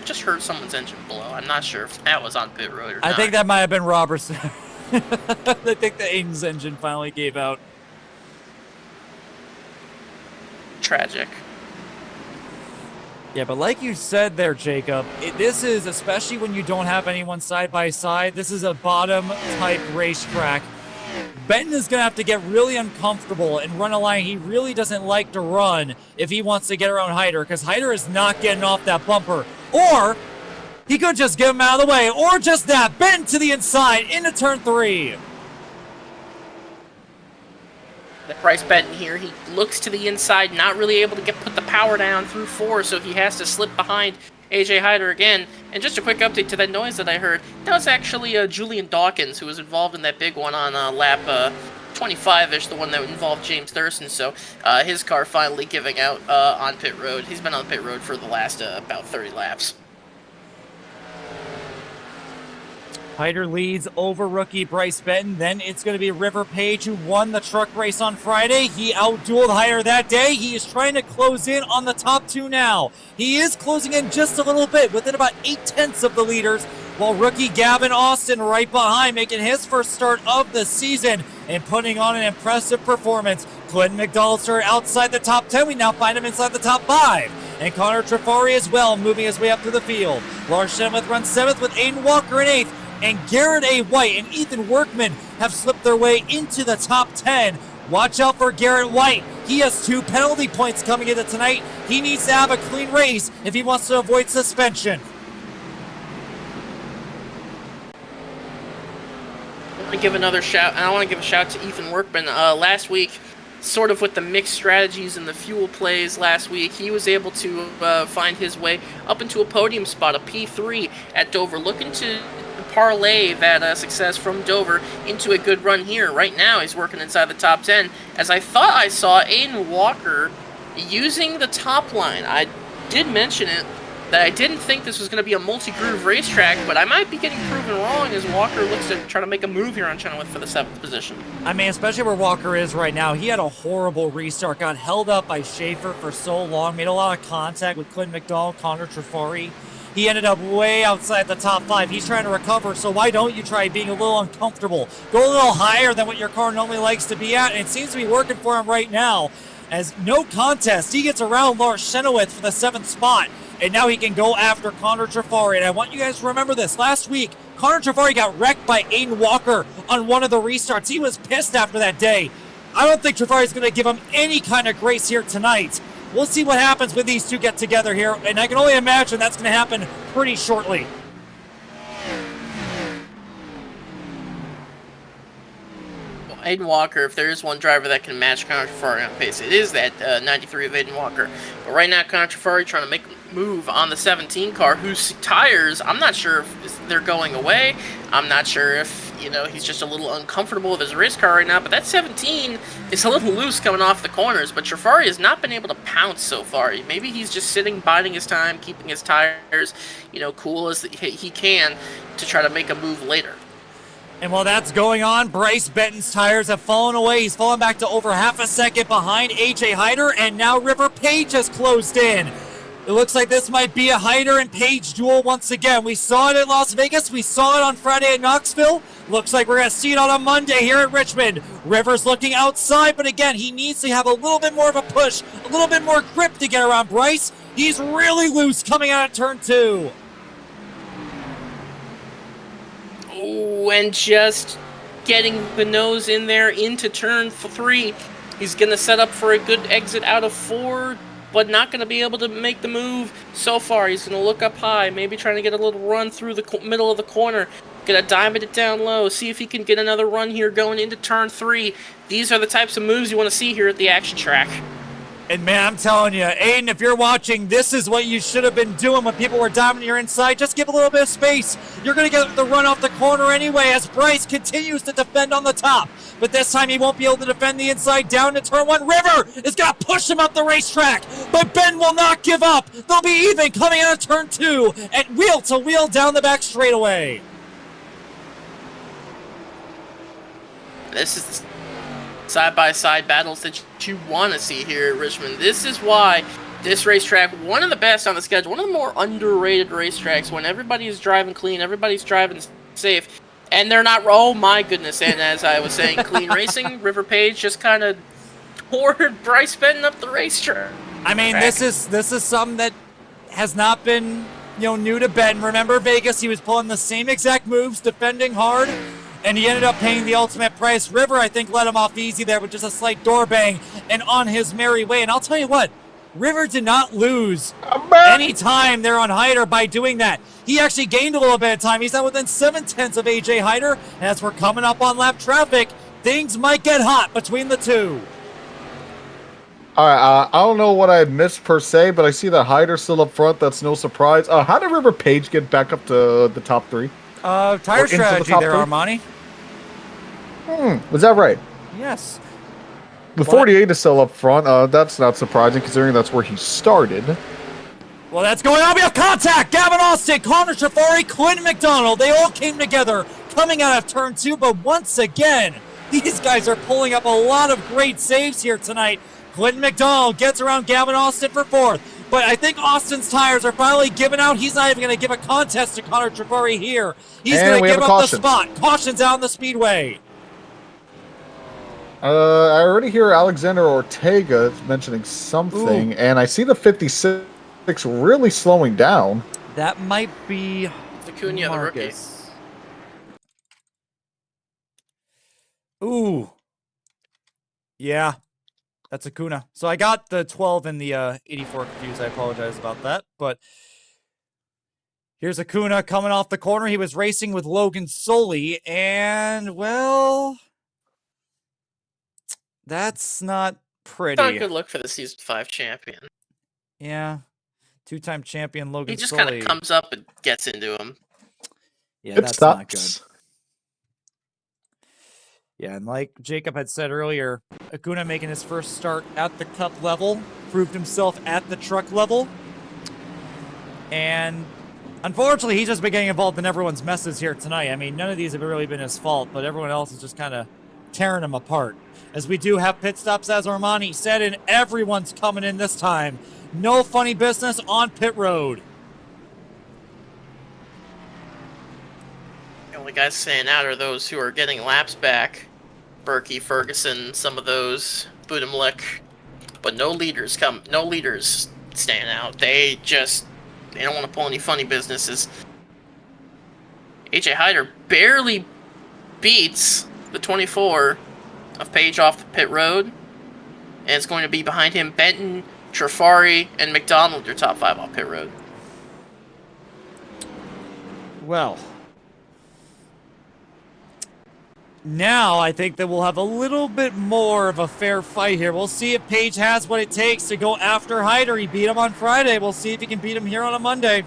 just heard someone's engine blow. I'm not sure if that was on pit road or not. I think that might have been Robertson. I think the Aiden's engine finally gave out. Tragic. Yeah, but like you said there, Jacob, this is, especially when you don't have anyone side by side, this is a bottom type racetrack. Benton is going to have to get really uncomfortable and run a line he really doesn't like to run if he wants to get around Hyder, because Hyder is not getting off that bumper. Or he could just get him out of the way, or just that, Benton to the inside into turn three. Bryce Benton here, he looks to the inside, not really able to put the power down through four, so he has to slip behind AJ Hyder again. And just a quick update to that noise that I heard, that was actually Julian Dawkins who was involved in that big one on lap 25-ish, the one that involved James Thurston, so his car finally giving out on pit road. He's been on pit road for the last about 30 laps. Hyder leads over rookie Bryce Benton. Then it's going to be River Page, who won the truck race on Friday. He outdueled Hyder that day. He is trying to close in on the top two now. He is closing in just a little bit, within about 8/10 of the leaders, while rookie Gavin Austin right behind, making his first start of the season and putting on an impressive performance. Clinton McDonald started outside the top 10. We now find him inside the top 5. And Connor Trafari as well, moving his way up through the field. Lars Chenoweth runs 7th with Aiden Walker in 8th. And Garrett A. White and Ethan Workman have slipped their way into the top 10. Watch out for Garrett White. He has 2 penalty points coming into tonight. He needs to have a clean race if he wants to avoid suspension. I want to give another shout, and I want to give a shout to Ethan Workman. Last week, sort of with the mixed strategies and the fuel plays last week, he was able to find his way up into a podium spot, a P3 at Dover, looking to parlay that success from Dover into a good run here. Right now, he's working inside the top 10, as I thought I saw Aiden Walker using the top line. I did mention it, that I didn't think this was going to be a multi-groove racetrack, but I might be getting proven wrong as Walker looks to try to make a move here on Chenoweth for the 7th position. I mean, especially where Walker is right now, he had a horrible restart, got held up by Schaefer for so long, made a lot of contact with Clinton McDonald, Connor Trafari. He ended up way outside the top 5. He's trying to recover, so why don't you try being a little uncomfortable? Go a little higher than what your car normally likes to be at, and it seems to be working for him right now. As no contest, he gets around Lars Chenoweth for the 7th spot, and now he can go after Connor Trafari. And I want you guys to remember this. Last week, Connor Trafari got wrecked by Aiden Walker on one of the restarts. He was pissed after that day. I don't think Trafari's going to give him any kind of grace here tonight. We'll see what happens when these two get together here, and I can only imagine that's going to happen pretty shortly. Aiden Walker, if there is one driver that can match Connor Trafari on pace, it is that 93 of Aiden Walker. But right now, Connor Trafari trying to make a move on the 17 car, whose tires, I'm not sure if they're going away. I'm not sure if, he's just a little uncomfortable with his race car right now. But that 17 is a little loose coming off the corners. But Trafari has not been able to pounce so far. Maybe he's just sitting, biding his time, keeping his tires, cool as he can to try to make a move later. And while that's going on, Bryce Benton's tires have fallen away. He's fallen back to over half a second behind AJ Hyder, and now River Page has closed in. It looks like this might be a Hyder and Page duel once again. We saw it in Las Vegas. We saw it on Friday at Knoxville. Looks like we're going to see it on a Monday here at Richmond. Rivers looking outside, but again, he needs to have a little bit more of a push, a little bit more grip to get around Bryce. He's really loose coming out of turn 2. Oh, and just getting the nose in there into turn 3. He's going to set up for a good exit out of 4, but not going to be able to make the move so far. He's going to look up high, maybe trying to get a little run through the middle of the corner. Going to diamond it down low, see if he can get another run here going into turn 3. These are the types of moves you want to see here at the action track. And man, I'm telling you, Aiden, if you're watching, this is what you should have been doing when people were diamonding your inside. Just give a little bit of space. You're going to get the run off the corner anyway as Bryce continues to defend on the top. But this time he won't be able to defend the inside down to turn 1. River is going to push him up the racetrack, but Ben will not give up. They'll be even coming out of turn 2 and wheel to wheel down the back straightaway. This is the side-by-side battles that you want to see here at Richmond. This is why this racetrack, one of the best on the schedule, one of the more underrated racetracks, when everybody is driving clean, everybody's driving safe, and they're not, oh my goodness, and as I was saying, clean racing, River Page just kind of tore Bryce Benton up the racetrack. I mean, this is something that has not been, new to Benton. Remember Vegas, he was pulling the same exact moves, defending hard, and he ended up paying the ultimate price. River, I think, let him off easy there with just a slight door bang and on his merry way. And I'll tell you what, River did not lose any time there on Hyder by doing that. He actually gained a little bit of time. He's now within 7/10 of AJ Hyder. And as we're coming up on lap traffic, things might get hot between the two. All right, I don't know what I had missed per se, but I see that Hyder's still up front. That's no surprise. How did River Page get back up to the top 3? Tire strategy there, Armani. Was that right? Yes. The 48 is still up front. That's not surprising considering that's where he started. Well, that's going on. We have contact. Gavin Austin, Connor Trafari, Quinn McDonald. They all came together coming out of turn 2. But once again, these guys are pulling up a lot of great saves here tonight. Quinn McDonald gets around Gavin Austin for 4th. But I think Austin's tires are finally giving out. He's not even going to give a contest to Connor Trafari here. He's going to give up the spot. Caution's out on the speedway. I already hear Alexander Ortega mentioning something, and I see the 56 really slowing down. That might be Acuna, the rookie. Ooh. Yeah, that's Acuna. So I got the 12 and the 84 confused. I apologize about that. But here's Acuna coming off the corner. He was racing with Logan Soley, and, well, that's not pretty. Not a good look for the Season 5 champion. Yeah. 2-time champion Logan Soley. He just kind of comes up and gets into him. Yeah, that's not good. Yeah, and like Jacob had said earlier, Acuna making his first start at the Cup level, proved himself at the truck level. And unfortunately, he's just been getting involved in everyone's messes here tonight. I mean, none of these have really been his fault, but everyone else is just kind of tearing him apart. As we do have pit stops, as Armani said, and everyone's coming in this time. No funny business on pit road. The only guys staying out are those who are getting laps back. Berkey, Ferguson, some of those, Budimlik. But no leaders staying out. They don't want to pull any funny businesses. AJ Hyder barely beats the 24 of Page off the pit road. And it's going to be behind him Benton, Trafari, and McDonald, your top 5 off pit road. Well, Now I think that we'll have a little bit more of a fair fight here. We'll see if Page has what it takes to go after Hyder. He beat him on Friday. We'll see if he can beat him here on a Monday.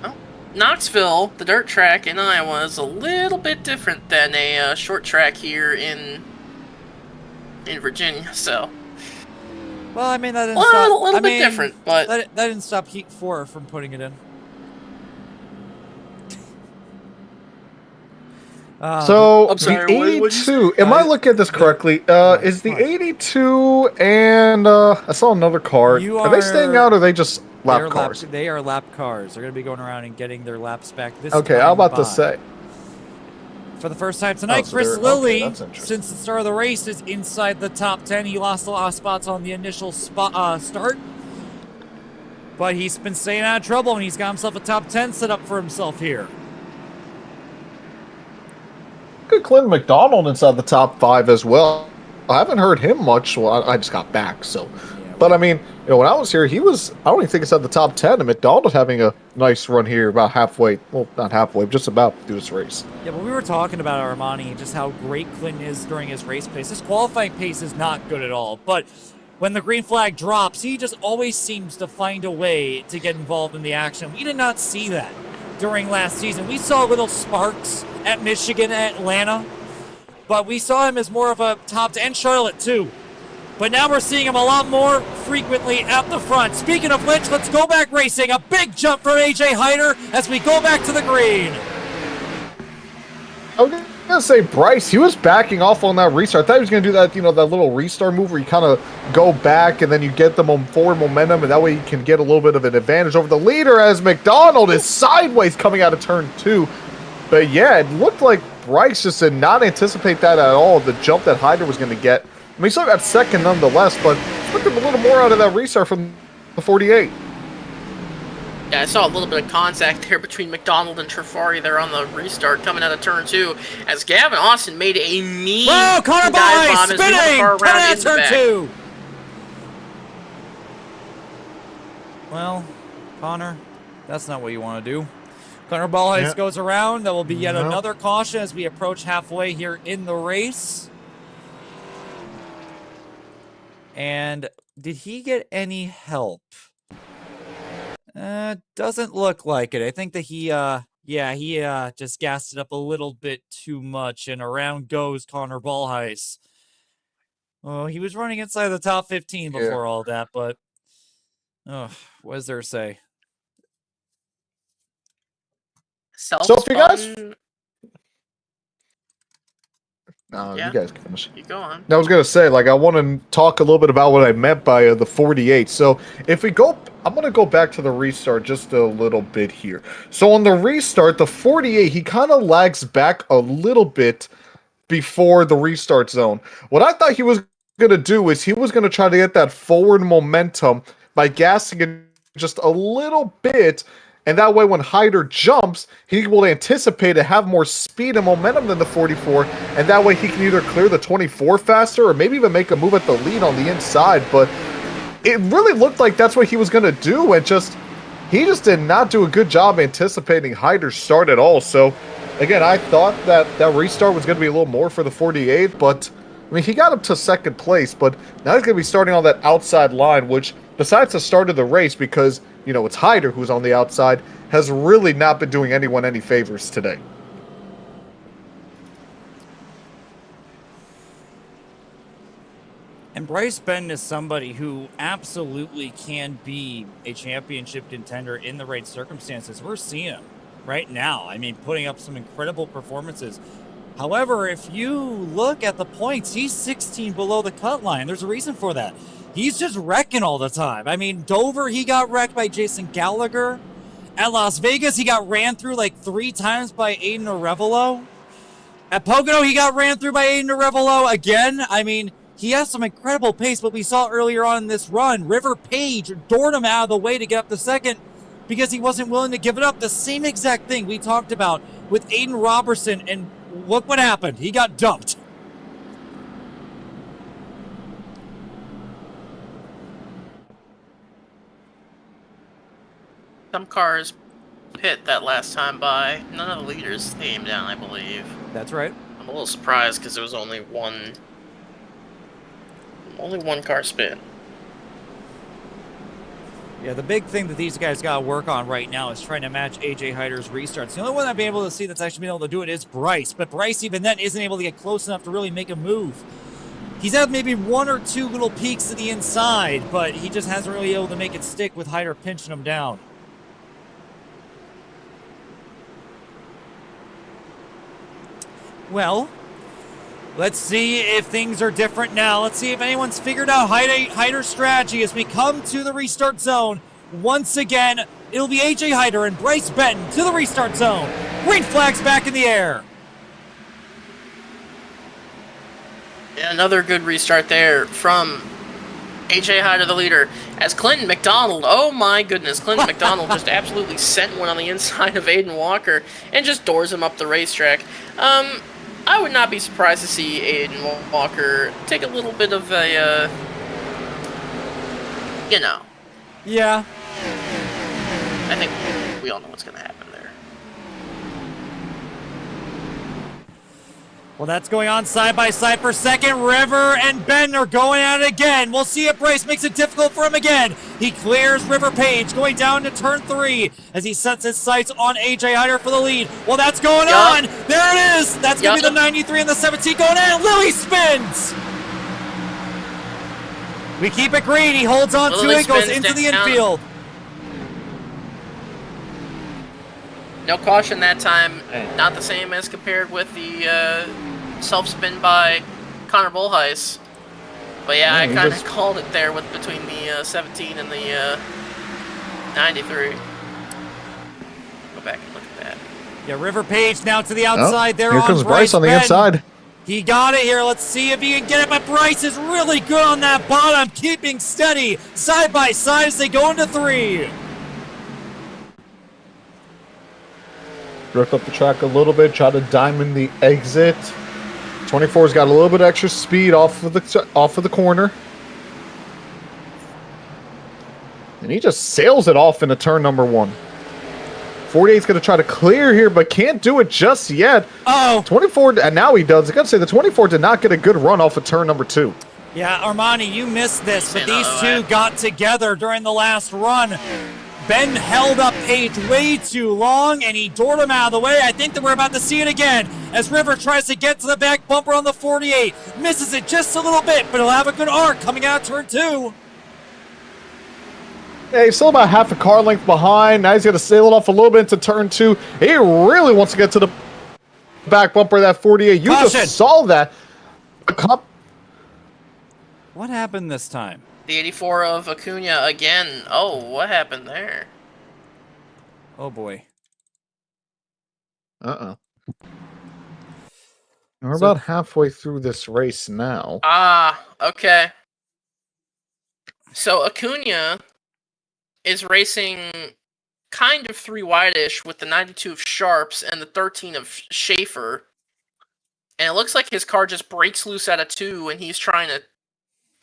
Well, Knoxville, the dirt track in Iowa, is a little bit different than a short track here in Virginia. So, Well, I mean, that didn't well, stop. a little bit different, but that didn't stop Heat 4 from putting it in. So I'm sorry, the what'd you 82. Am I looking at this correctly? Is the 82 and I saw another car. Are they staying out or are they just lap cars? They are lap cars. They're going to be going around and getting their laps back this Okay, time I'm about to by. say. For the first time tonight, so Chris they're- okay, Lilly, that's interesting. since the start of the race, is inside the top 10. He lost a lot of spots on the initial start, but he's been staying out of trouble, and he's got himself a top 10 set up for himself here. Good Clint McDonald inside the top 5 as well. I haven't heard him much. Well, I just got back, so. But I mean, when I was here, I don't even think it's at the top 10, and McDonald having a nice run here about halfway. Well, not halfway, just about through this race. Yeah, but we were talking about Armani, just how great Clinton is during his race pace. His qualifying pace is not good at all, but when the green flag drops, he just always seems to find a way to get involved in the action. We did not see that during last season. We saw little sparks at Michigan, at Atlanta, but we saw him as more of a top 10, Charlotte too. But now we're seeing him a lot more frequently at the front. Speaking of which, let's go back racing. A big jump for AJ Hyder as we go back to the green. I was gonna say Bryce. He was backing off on that restart. I thought he was gonna do that, that little restart move where you kind of go back and then you get the forward momentum, and that way you can get a little bit of an advantage over the leader. As McDonald is sideways coming out of turn 2. But yeah, it looked like Bryce just did not anticipate that at all. The jump that Hyder was going to get. I mean, he still got second nonetheless, but expected a little more out of that restart from the 48. yeah, I saw a little bit of contact there between McDonald and Trafari there on the restart coming out of turn 2, as Gavin Austin made a mean Whoa, Connor dive bomb Bye as we went spinning! far Coming around out into the turn back. 2. Well, Connor, that's not what you want to do. Connor Ballheis goes around. That will be yet another caution as we approach halfway here in the race. And did he get any help? Doesn't look like it. I think that he just gassed it up a little bit too much, and around goes Connor Ballheis. Oh, he was running inside the top 15 before all that, but what is there to say? So if you guys, Yeah. you guys can finish. You go on. I was gonna say, I want to talk a little bit about what I meant by the 48. So if we go, I'm gonna go back to the restart just a little bit here. So on the restart, the 48, he kind of lags back a little bit before the restart zone. What I thought he was gonna do is he was gonna try to get that forward momentum by gassing it just a little bit. And that way, when Hyder jumps, he will anticipate to have more speed and momentum than the 44. And that way, he can either clear the 24 faster or maybe even make a move at the lead on the inside. But it really looked like that's what he was going to do. And he just did not do a good job anticipating Hyder's start at all. So, again, I thought that restart was going to be a little more for the 48. But, I mean, he got up to second place. But now he's going to be starting on that outside line, which, besides the start of the race, because it's Hyder who's on the outside, has really not been doing anyone any favors today. And Bryce Benton is somebody who absolutely can be a championship contender in the right circumstances. We're seeing him right now. I mean, putting up some incredible performances. However, if you look at the points, he's 16 below the cut line. There's a reason for that. He's just wrecking all the time. I mean, Dover, he got wrecked by Jason Gallagher. At Las Vegas, he got ran through like 3 times by Aiden Arevalo. At Pocono, he got ran through by Aiden Arevalo again. I mean, he has some incredible pace, but we saw earlier on in this run, River Page doored him out of the way to get up to second because he wasn't willing to give it up. The same exact thing we talked about with Aiden Robertson, and look what happened. He got dumped. Some cars pit that last time by. None of the leaders came down, I believe. That's right. I'm a little surprised because there was only one car spin. Yeah, the big thing that these guys got to work on right now is trying to match AJ Hyder's restarts. The only one I've been able to see that's actually been able to do it is Bryce, but Bryce even then isn't able to get close enough to really make a move. He's had maybe one or two little peeks to the inside, but he just hasn't really been able to make it stick with Hyder pinching him down. Well, let's see if things are different now. Let's see if anyone's figured out Hyder's strategy as we come to the restart zone. Once again, it'll be AJ Hyder and Bryce Benton to the restart zone. Green flag's back in the air. Yeah, another good restart there from AJ Hyder, the leader, as Clinton McDonald, oh my goodness, Clinton McDonald just absolutely sent one on the inside of Aiden Walker and just doors him up the racetrack. I would not be surprised to see Aiden Walker take a little bit of a, you know. Yeah. I think we all know what's going to happen there. Well, that's going on side by side for second. River and Ben are going at it again. We'll see if Bryce makes it difficult for him again. He clears River Page going down to turn 3 as he sets his sights on AJ Hyder for the lead. Well, that's going on. There it is. That's going to be the 93 and the 17 going in. Lily spins. We keep it green. He holds on to it, goes into the infield. No caution that time. Not the same as compared with the self-spin by Connor Bullheis. But yeah, I kind of called it there with between the 17 and the 93. Go back and look at that. Yeah, River Page now to the outside. There here comes Bryce on the inside. He got it here. Let's see if he can get it. But Bryce is really good on that bottom, keeping steady side by side as they go into 3. Drift up the track a little bit, try to diamond the exit. 24's got a little bit extra speed off of the corner. And he just sails it off into turn number 1. 48's going to try to clear here, but can't do it just yet. Oh. 24, and now he does. I got to say, the 24 did not get a good run off of turn number 2. Yeah, Armani, you missed this, but these two got together during the last run. Ben held up Page way too long, and he doored him out of the way. I think that we're about to see it again as River tries to get to the back bumper on the 48. Misses it just a little bit, but he'll have a good arc coming out turn 2. Yeah, he's still about half a car length behind. Now he's going to sail it off a little bit into turn 2. He really wants to get to the back bumper of that 48. You just saw that. What happened this time? The 84 of Acuna again. Oh, what happened there? Oh, boy. We're about halfway through this race now. Ah, okay. So Acuna is racing kind of 3 wide-ish with the 92 of Sharps and the 13 of Schaefer. And it looks like his car just breaks loose out of 2, and he's trying to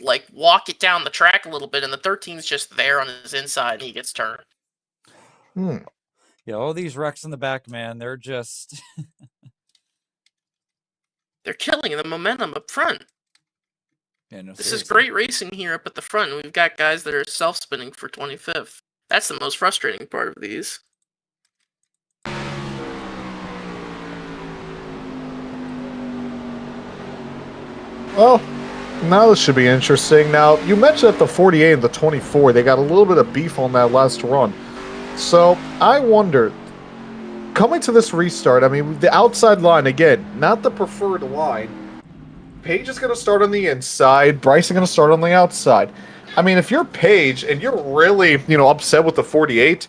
like walk it down the track a little bit, and the 13's just there on his inside, and he gets turned. Yeah, all these wrecks in the back, man, they're just they're killing the momentum up front. Yeah, no, this is great racing here up at the front. We've got guys that are self-spinning for 25th. That's the most frustrating part of these. Well, now this should be interesting. Now, you mentioned that the 48 and the 24, they got a little bit of beef on that last run. So, I wonder, coming to this restart, I mean, the outside line, again, not the preferred line. Page is going to start on the inside. Bryce is going to start on the outside. I mean, if you're Page and you're really, upset with the 48,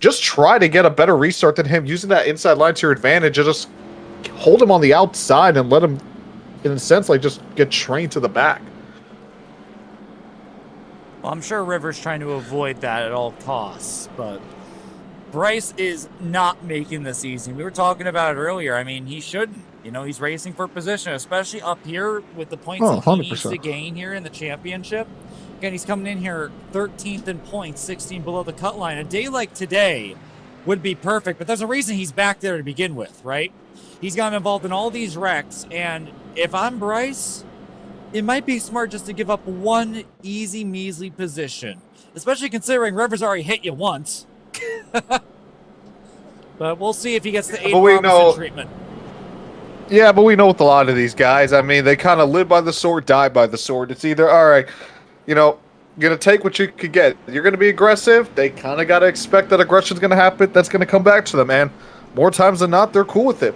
just try to get a better restart than him using that inside line to your advantage and just hold him on the outside and let him, in a sense, like just get trained to the back. Well, I'm sure River's trying to avoid that at all costs, but Bryce is not making this easy. We were talking about it earlier. I mean, he shouldn't. He's racing for position, especially up here with the points that he needs to gain here in the championship. Again, he's coming in here 13th in points, 16 below the cut line. A day like today, would be perfect, but there's a reason he's back there to begin with, right? He's gotten involved in all these wrecks, and if I'm Bryce, it might be smart just to give up one easy measly position, especially considering Rivers already hit you once. But we'll see if he gets the 8 Robinson treatment. Yeah, but we know with a lot of these guys, I mean, they kind of live by the sword, die by the sword. It's either, all right, you know, you're going to take what you could get. You're going to be aggressive. They kind of got to expect that aggression's going to happen. That's going to come back to them, and more times than not, they're cool with it.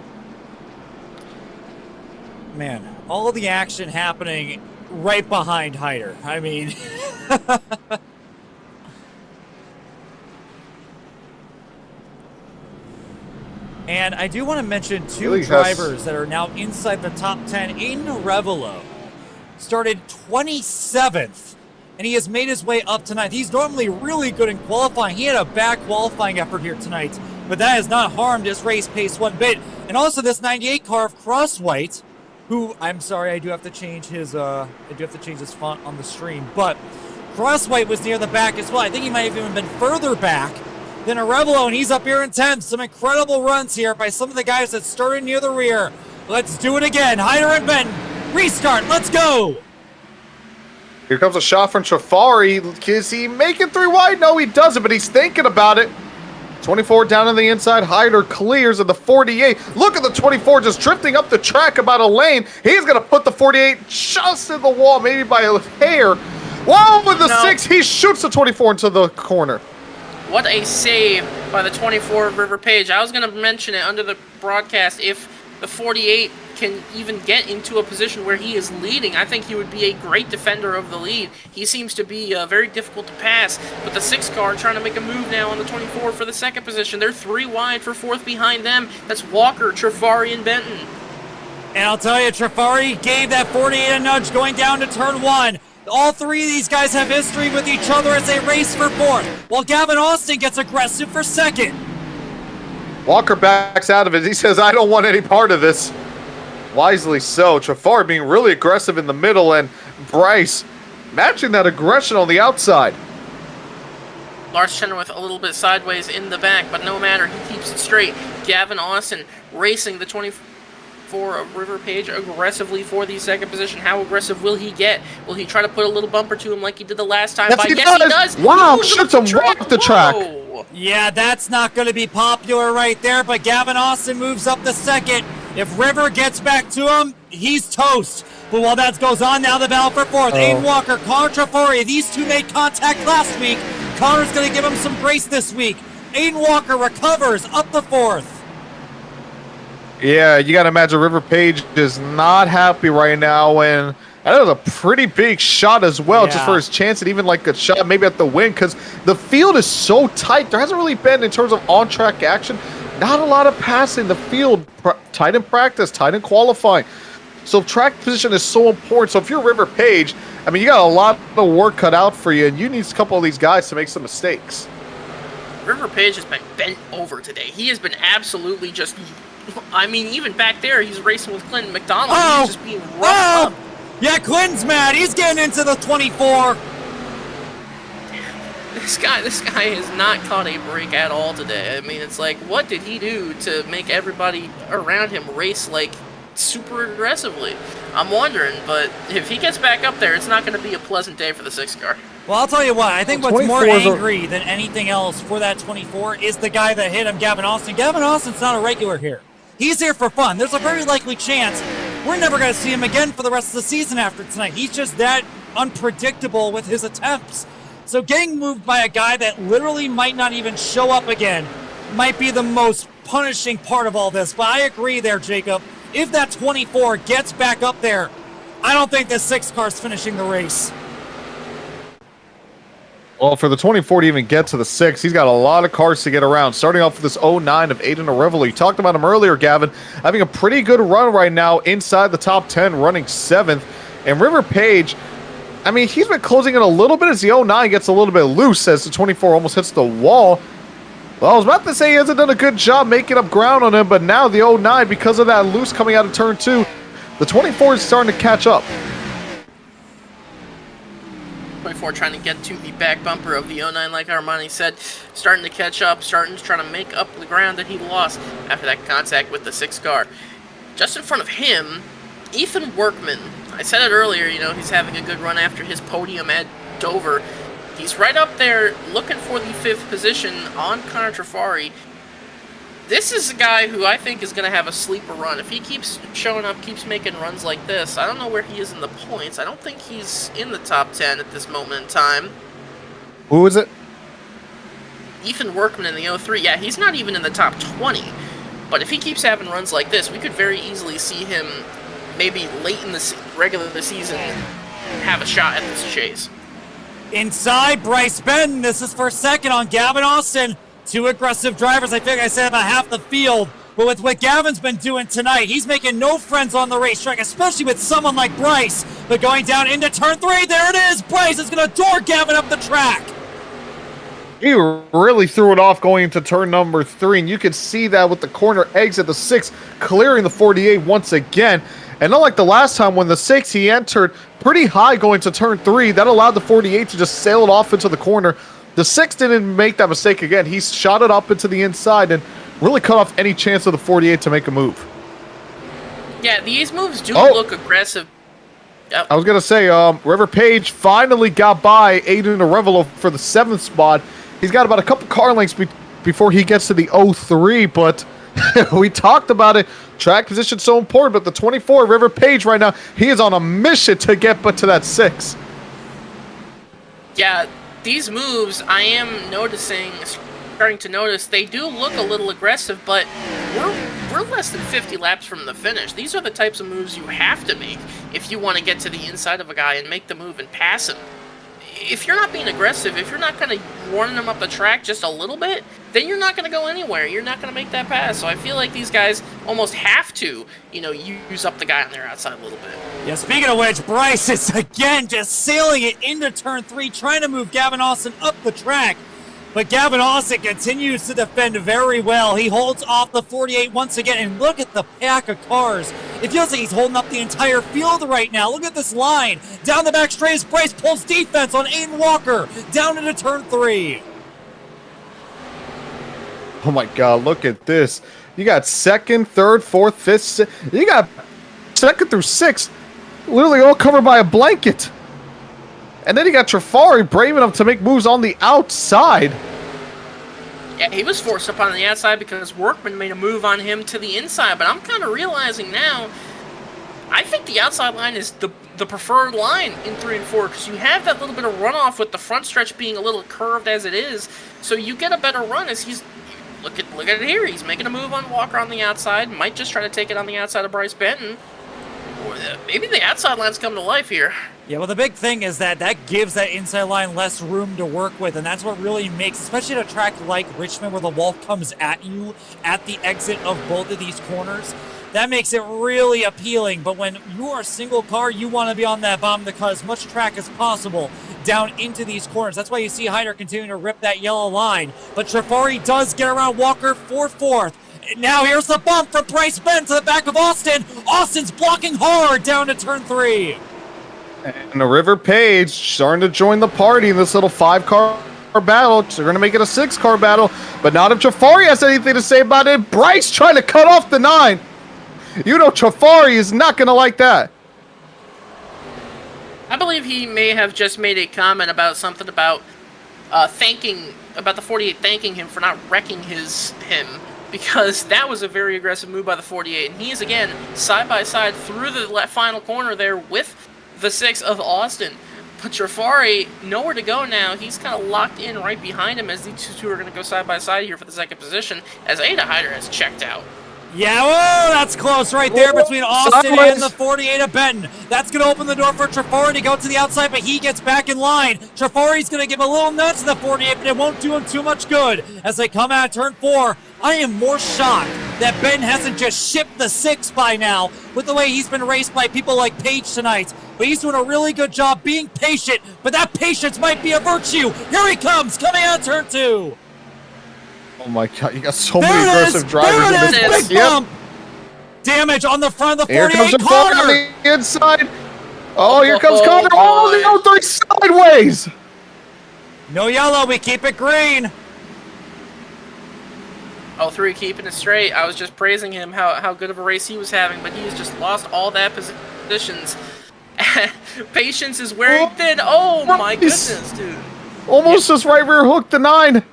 Man, all the action happening right behind Hyder. I mean... And I do want to mention two drivers that are now inside the top 10. Aiden Revelo started 27th, and he has made his way up tonight. He's normally really good in qualifying. He had a bad qualifying effort here tonight, but that has not harmed his race pace one bit. And also this 98 car of Crosswhite, who, I'm sorry, I do have to change his font on the stream, but Crosswhite was near the back as well. I think he might have even been further back than Arevalo, and he's up here in 10th. Some incredible runs here by some of the guys that started near the rear. Let's do it again. Hyder and Benton. Restart. Let's go. Here comes a shot from Trafari. Is he making 3 wide? No, he doesn't, but he's thinking about it. 24 down on the inside. Hyder clears at the 48. Look at the 24 just drifting up the track about a lane. He's going to put the 48 just in the wall, maybe by a hair. Whoa, with the 6, he shoots the 24 into the corner. What a save by the 24 of River Page. I was going to mention it under the broadcast. If the 48 can even get into a position where he is leading, I think he would be a great defender of the lead. He seems to be very difficult to pass, but the 6 car trying to make a move now on the 24 for the 2nd position. They're 3 wide for 4th behind them. That's Walker, Trafari, and Benton. And I'll tell you, Trafari gave that 48 a nudge going down to turn 1. All 3 of these guys have history with each other as they race for 4th, while Gavin Austin gets aggressive for 2nd. Walker backs out of it. He says, I don't want any part of this. Wisely so. Trafari being really aggressive in the middle, and Bryce matching that aggression on the outside. Lars Chenoweth a little bit sideways in the back, but no matter, he keeps it straight. Gavin Austin racing the 24 of River Page aggressively for the 2nd position. How aggressive will he get? Will he try to put a little bumper to him like he did the last time? Yes, he does. Wow, shoots him off the track. Yeah, that's not going to be popular right there, but Gavin Austin moves up the 2nd. If River gets back to him, he's toast. But while that goes on, now the battle for 4th. Aiden Walker, Connor Trafari, these 2 made contact last week. Connor's going to give him some grace this week. Aiden Walker recovers up the 4th. Yeah, you got to imagine River Page is not happy right now, and that was a pretty big shot as well, just for his chance at even like a shot maybe at the win, because the field is so tight. There hasn't really been, in terms of on-track action, not a lot of passing. The field, tight in practice, tight in qualifying. So track position is so important. So if you're River Page, I mean, you got a lot of work cut out for you, and you need a couple of these guys to make some mistakes. River Page has been bent over today. He has been absolutely just... I mean, even back there, he's racing with Clinton McDonald. He's just being roughed up. Yeah, Clinton's mad. He's getting into the 24. This guy has not caught a break at all today. I mean, it's like, what did he do to make everybody around him race, like, super aggressively? I'm wondering, but if he gets back up there, it's not going to be a pleasant day for the 6 car. Well, I'll tell you what, I think what's more angry than anything else for that 24 is the guy that hit him, Gavin Austin. Gavin Austin's not a regular here. He's here for fun. There's a very likely chance we're never going to see him again for the rest of the season after tonight. He's just that unpredictable with his attempts. So getting moved by a guy that literally might not even show up again might be the most punishing part of all this. But I agree there, Jacob. If that 24 gets back up there, I don't think this 6 car's finishing the race. Well, for the 24 to even get to the 6, he's got a lot of cars to get around. Starting off with this 09 of Aiden Arevalo. You talked about him earlier, Gavin. Having a pretty good run right now inside the top 10, running 7th. And River Page, I mean, he's been closing in a little bit as the 09 gets a little bit loose as the 24 almost hits the wall. Well, I was about to say he hasn't done a good job making up ground on him, but now the 09, because of that loose coming out of turn 2, the 24 is starting to catch up. 24 trying to get to the back bumper of the 09, like Armani said, starting to catch up, starting to try to make up the ground that he lost after that contact with the 6 car. Just in front of him, Ethan Workman. I said it earlier, you know, he's having a good run after his podium at Dover. He's right up there looking for the 5th position on Connor Trafari. This is a guy who I think is going to have a sleeper run. If he keeps showing up, keeps making runs like this, I don't know where he is in the points. I don't think he's in the top 10 at this moment in time. Who is it? Ethan Workman in the 03. Yeah, he's not even in the top 20. But if he keeps having runs like this, we could very easily see him maybe late in the regular season have a shot at this chase. Inside, Bryce Benton. This is for second on Gavin Austin. 2 aggressive drivers. I think I said about half the field. But with what Gavin's been doing tonight, he's making no friends on the racetrack, especially with someone like Bryce. But going down into turn 3, there it is. Bryce is going to door Gavin up the track. He really threw it off going into turn number 3, and you could see that with the corner exit, the 6 clearing the 48 once again. And unlike the last time when the 6, he entered pretty high going to turn 3. That allowed the 48 to just sail it off into the corner. The 6 didn't make that mistake again. He shot it up into the inside and really cut off any chance of the 48 to make a move. Yeah, these moves do look aggressive. Yep. I was going to say, River Page finally got by Aiden Arevalo for the 7th spot. He's got about a couple car lengths before he gets to the 03, but we talked about it. Track position so important, but the 24, River Page right now, he is on a mission to get but to that 6. Yeah, these moves, I am starting to notice, they do look a little aggressive, but we're less than 50 laps from the finish. These are the types of moves you have to make if you want to get to the inside of a guy and make the move and pass him. If you're not being aggressive, if you're not kind of warning them up the track just a little bit, then you're not going to go anywhere. You're not going to make that pass. So I feel like these guys almost have to, you know, use up the guy on their outside a little bit. Yeah, speaking of which, Bryce is again just sailing it into turn 3, trying to move Gavin Austin up the track. But Gavin Austin continues to defend very well. He holds off the 48 once again, and look at the pack of cars. It feels like he's holding up the entire field right now. Look at this line. Down the back straight as Bryce pulls defense on Aiden Walker. Down into turn 3. Oh my God, look at this. You got 2nd, 3rd, 4th, 5th, you got 2nd through 6th, literally all covered by a blanket. And then you got Trafari brave enough to make moves on the outside. Yeah, he was forced up on the outside because Workman made a move on him to the inside, but I'm kind of realizing now, I think the outside line is the preferred line in 3 and 4 because you have that little bit of runoff with the front stretch being a little curved as it is, so you get a better run as he's... Look at it here. He's making a move on Walker on the outside. Might just try to take it on the outside of Bryce Benton. Or maybe the outside line's come to life here. Yeah, well, the big thing is that gives that inside line less room to work with, and that's what really makes, especially at a track like Richmond where the wall comes at you at the exit of both of these corners, that makes it really appealing. But when you are a single car, you want to be on that bomb to cut as much track as possible down into these corners. That's why you see Hyder continuing to rip that yellow line. But Trafari does get around Walker for 4th. Now here's the bump from Bryce Benton to the back of Austin. Austin's blocking hard down to turn 3. And the River Page starting to join the party in this little 5-car battle. They're going to make it a 6-car battle, but not if Trafari has anything to say about it. Bryce trying to cut off the 9. You know Trafari is not going to like that. I believe he may have just made a comment about something about about the 48 thanking him for not wrecking him, because that was a very aggressive move by the 48, and he is again side by side through the final corner there with the 6 of Austin. But Trafari, nowhere to go now. He's kind of locked in right behind him as these two are going to go side by side here for the 2nd position, as Ada Hyder has checked out. Yeah, whoa, that's close right there between Austin and the 48 of Benton. That's going to open the door for Trafari to go to the outside, but he gets back in line. Trafari's going to give a little nudge to the 48, but it won't do him too much good as they come out of turn 4. I am more shocked that Benton hasn't just shipped the 6 by now with the way he's been raced by people like Page tonight. But he's doing a really good job being patient, but that patience might be a virtue. Here he comes, coming out of turn 2. Oh my God, you got so many aggressive drivers in this. Big bump. Damage on the front of the 48 Here comes the corner. on the inside. Oh, here comes Connor. Oh, the O3 sideways. No yellow, we keep it green. 03 keeping it straight. I was just praising him how good of a race he was having, but he has just lost all that positions. Patience is wearing thin. Oh my goodness, dude. Almost just right rear hooked the 9.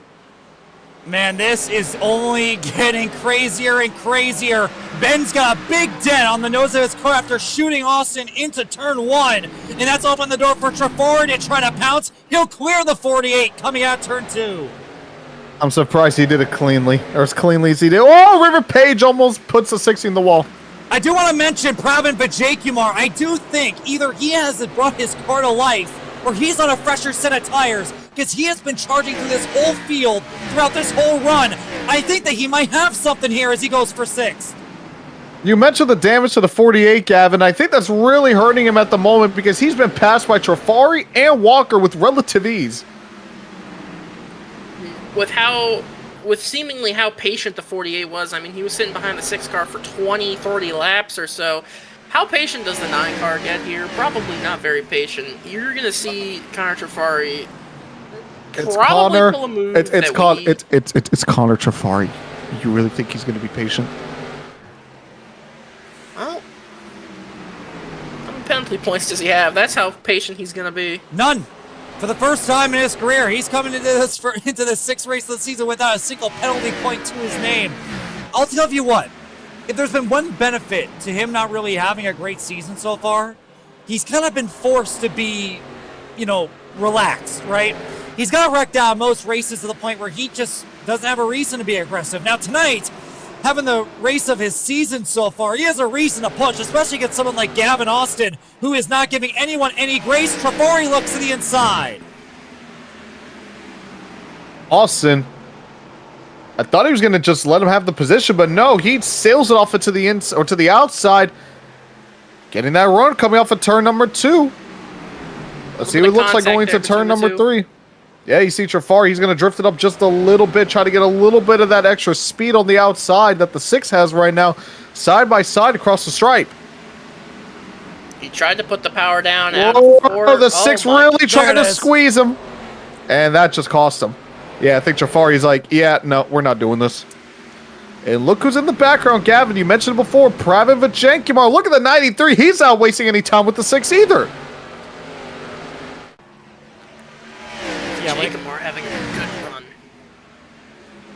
Man, this is only getting crazier and crazier. Ben's got a big dent on the nose of his car after shooting Austin into turn 1. And that's opened the door for Trafori to try to pounce. He'll clear the 48 coming out turn 2. I'm surprised he did it cleanly, or as cleanly as he did. Oh, River Page almost puts the 60 in the wall. I do want to mention Pravin Vijaykumar. I do think either he has brought his car to life or he's on a fresher set of tires because he has been charging through this whole field throughout this whole run. I think that he might have something here as he goes for 6th. You mentioned the damage to the 48, Gavin. I think that's really hurting him at the moment because he's been passed by Trafari and Walker with relative ease. With seemingly how patient the 48 was, I mean, he was sitting behind the 6 car for 20, 30 laps or so. How patient does the 9 car get here? Probably not very patient. You're going to see Connor Trafari probably pull a move it's Connor Trafari. You really think he's going to be patient? Well, how many penalty points does he have? That's how patient he's going to be. None. For the first time in his career, he's coming into this 6th race of the season without a single penalty point to his name. I'll tell you what, if there's been one benefit to him not really having a great season so far, he's kind of been forced to be, relaxed, right? He's got wrecked out most races to the point where he just doesn't have a reason to be aggressive. Now tonight, having the race of his season so far, he has a reason to push, especially against someone like Gavin Austin, who is not giving anyone any grace. Trafori looks to the inside. Austin, I thought he was going to just let him have the position, but no, he sails it off into the or to the outside, getting that run coming off of turn number 2. Let's see what it looks like going to turn number 3. Yeah, you see Trafari, he's going to drift it up just a little bit, try to get a little bit of that extra speed on the outside that the 6 has right now, side by side across the stripe. He tried to put the power down. The 6 really tried to squeeze him, and that just cost him. Yeah, I think Trafari's like, yeah, no, we're not doing this. And look who's in the background, Gavin. You mentioned it before, Pravin Vijaykumar. Look at the 93. He's not wasting any time with the 6 either. Vijaykumar having a good run.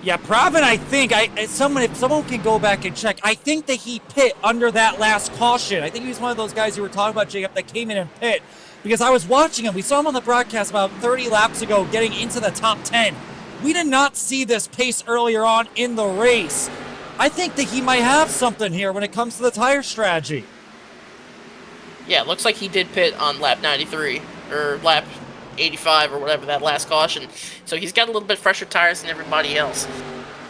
Yeah, Pravin, I think, if someone can go back and check, I think that he pit under that last caution. I think he was one of those guys you were talking about, Jacob, that came in and pit. Because I was watching him. We saw him on the broadcast about 30 laps ago getting into the top 10. We did not see this pace earlier on in the race. I think that he might have something here when it comes to the tire strategy. Yeah, it looks like he did pit on lap 93, or lap 85 or whatever, that last caution. So he's got a little bit fresher tires than everybody else.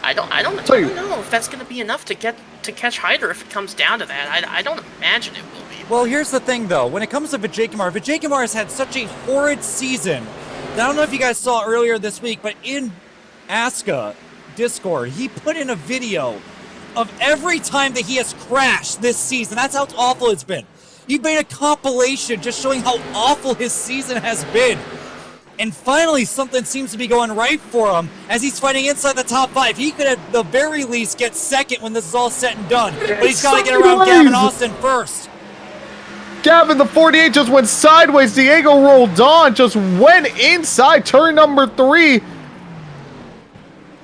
I don't know if that's going to be enough to catch Hyder if it comes down to that. I don't imagine it will be. Well, here's the thing, though. When it comes to Vijaykumar has had such a horrid season. I don't know if you guys saw earlier this week, but in ASCA Discord, he put in a video of every time that he has crashed this season. That's how awful it's been. He made a compilation just showing how awful his season has been. And finally, something seems to be going right for him as he's fighting inside the top 5. He could at the very least get second when this is all said and done. But he's got to get around Gavin Austin first. Gavin, the 48 just went sideways. Diego rolled on, just went inside turn number 3.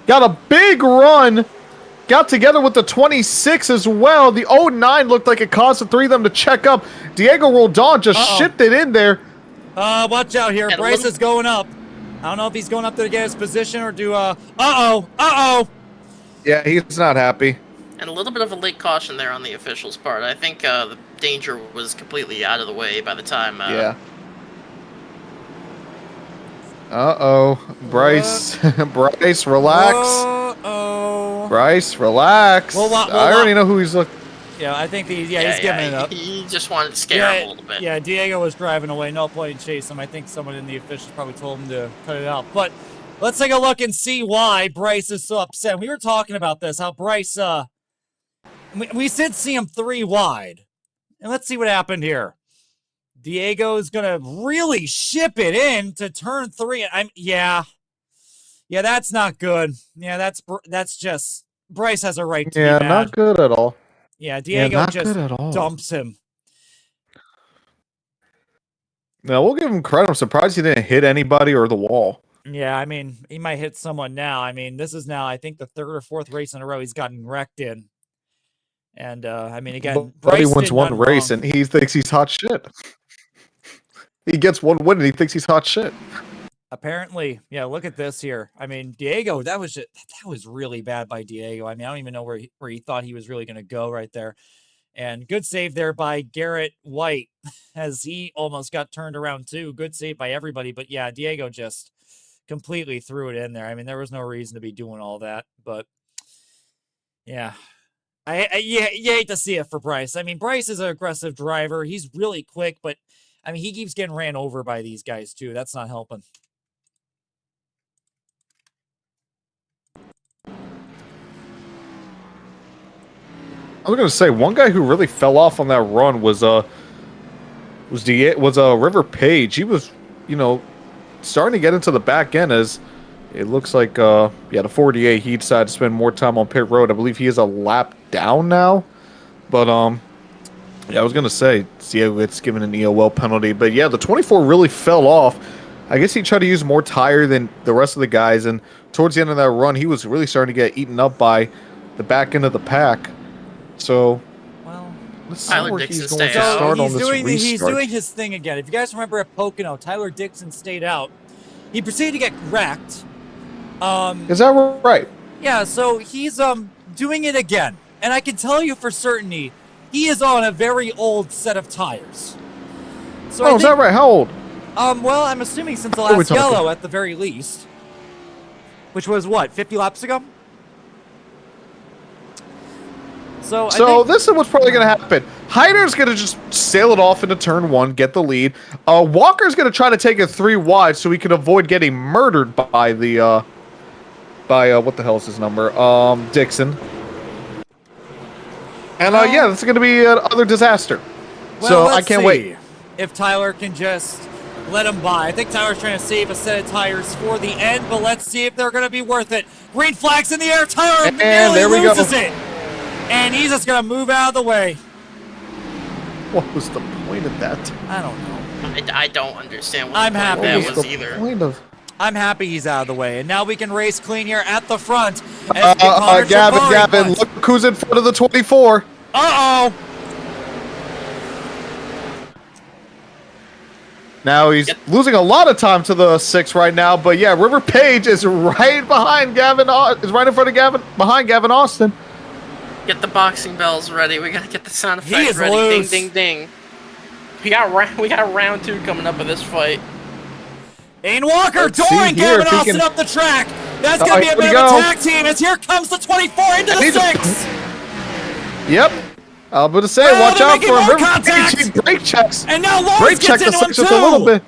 Got a big run. Got together with the 26 as well. The 09 looked like it caused the 3 of them to check up. Diego Roldan just shipped it in there. Watch out here. Bryce is going up. I don't know if he's going up there to get his position or do, Yeah, he's not happy. And a little bit of a late caution there on the official's part. I think the danger was completely out of the way by the time... yeah. Bryce. Bryce, relax. Bryce, relax. I already know who he's looking. Yeah, I think he's giving it up. He just wanted to scare him a little bit. Yeah, Diego was driving away. No point in chasing him. I think someone in the officials probably told him to cut it out. But let's take a look and see why Bryce is so upset. We were talking about this, how Bryce, we did see him 3 wide. And let's see what happened here. Diego's gonna really ship it in to turn 3. Yeah, that's not good. Yeah, that's just Bryce has a right to be mad. Not good at all. Yeah, Diego not just good at all. dumps him. Now we'll give him credit. I'm surprised he didn't hit anybody or the wall. Yeah, I mean, he might hit someone now. I mean, this is now, I think, the 3rd or 4th race in a row he's gotten wrecked in. And, I mean, again, Buddy Bryce wins did one none race wrong. and he thinks he's hot shit. He gets one win and he thinks he's hot shit. Apparently, yeah, look at this here. I mean, Diego, that was really bad by Diego. I mean, I don't even know where he thought he was really going to go right there. And good save there by Garrett White as he almost got turned around too. Good save by everybody. But yeah, Diego just completely threw it in there. I mean, there was no reason to be doing all that. But yeah, you hate to see it for Bryce. I mean, Bryce is an aggressive driver. He's really quick, but I mean, he keeps getting ran over by these guys too. That's not helping. I was gonna say one guy who really fell off on that run was River Page. He was, starting to get into the back end as it looks like the 48 he decided to spend more time on pit road. I believe he is a lap down now. But I was gonna say Diego gets given an EOL penalty, but yeah, the 24 really fell off. I guess he tried to use more tire than the rest of the guys, and towards the end of that run, he was really starting to get eaten up by the back end of the pack. So, well, let's see where Dixon he's going to stay out. start on he's this doing restart. he's doing his thing again. If you guys remember at Pocono, Tyler Dixon stayed out. He proceeded to get wrecked. Is that right? Yeah, so he's doing it again, and I can tell you for certainty, he is on a very old set of tires. So Is that right? How old? Well, I'm assuming since the What are we last talking? yellow at the very least, which was what, 50 laps ago. So I think, This is what's probably going to happen. Hyder's going to just sail it off into turn 1, get the lead. Walker's going to try to take it 3 wide so he can avoid getting murdered by the what the hell is his number? Dixon. And yeah, this is going to be another disaster. well, So I let's can't see wait. if Tyler can just let him by. I think Tyler's trying to save a set of tires for the end, but let's see if they're going to be worth it. Green flag's in the air. Tyler And nearly there we go. loses it. And he's just going to move out of the way. What was the point of that? I don't know. I don't understand what I'm the point happy. of What that was was the either. point of... I'm happy he's out of the way. And now we can race clean here at the front. As we get Connor Gavin, Trapari once. look who's in front of the 24. Uh-oh. Now he's losing a lot of time to the 6 right now, but yeah, River Page is right behind is right in front of behind Gavin Austin. Get the boxing bells ready. We gotta get the sound He effect is ready. loose. Ding, ding, ding. We got round 2 coming up of this fight. Dane Walker Let's see touring here Gavin if he Austin can- up the track. That's going to be a here we bit of a go. tag team as here comes the 24 into And the he just- 6. Yep. I was going to say, Well, watch they're out making for more River contact. Page. He brake checks. And now Lawrence Brake check gets the into him 6 just a little too. bit.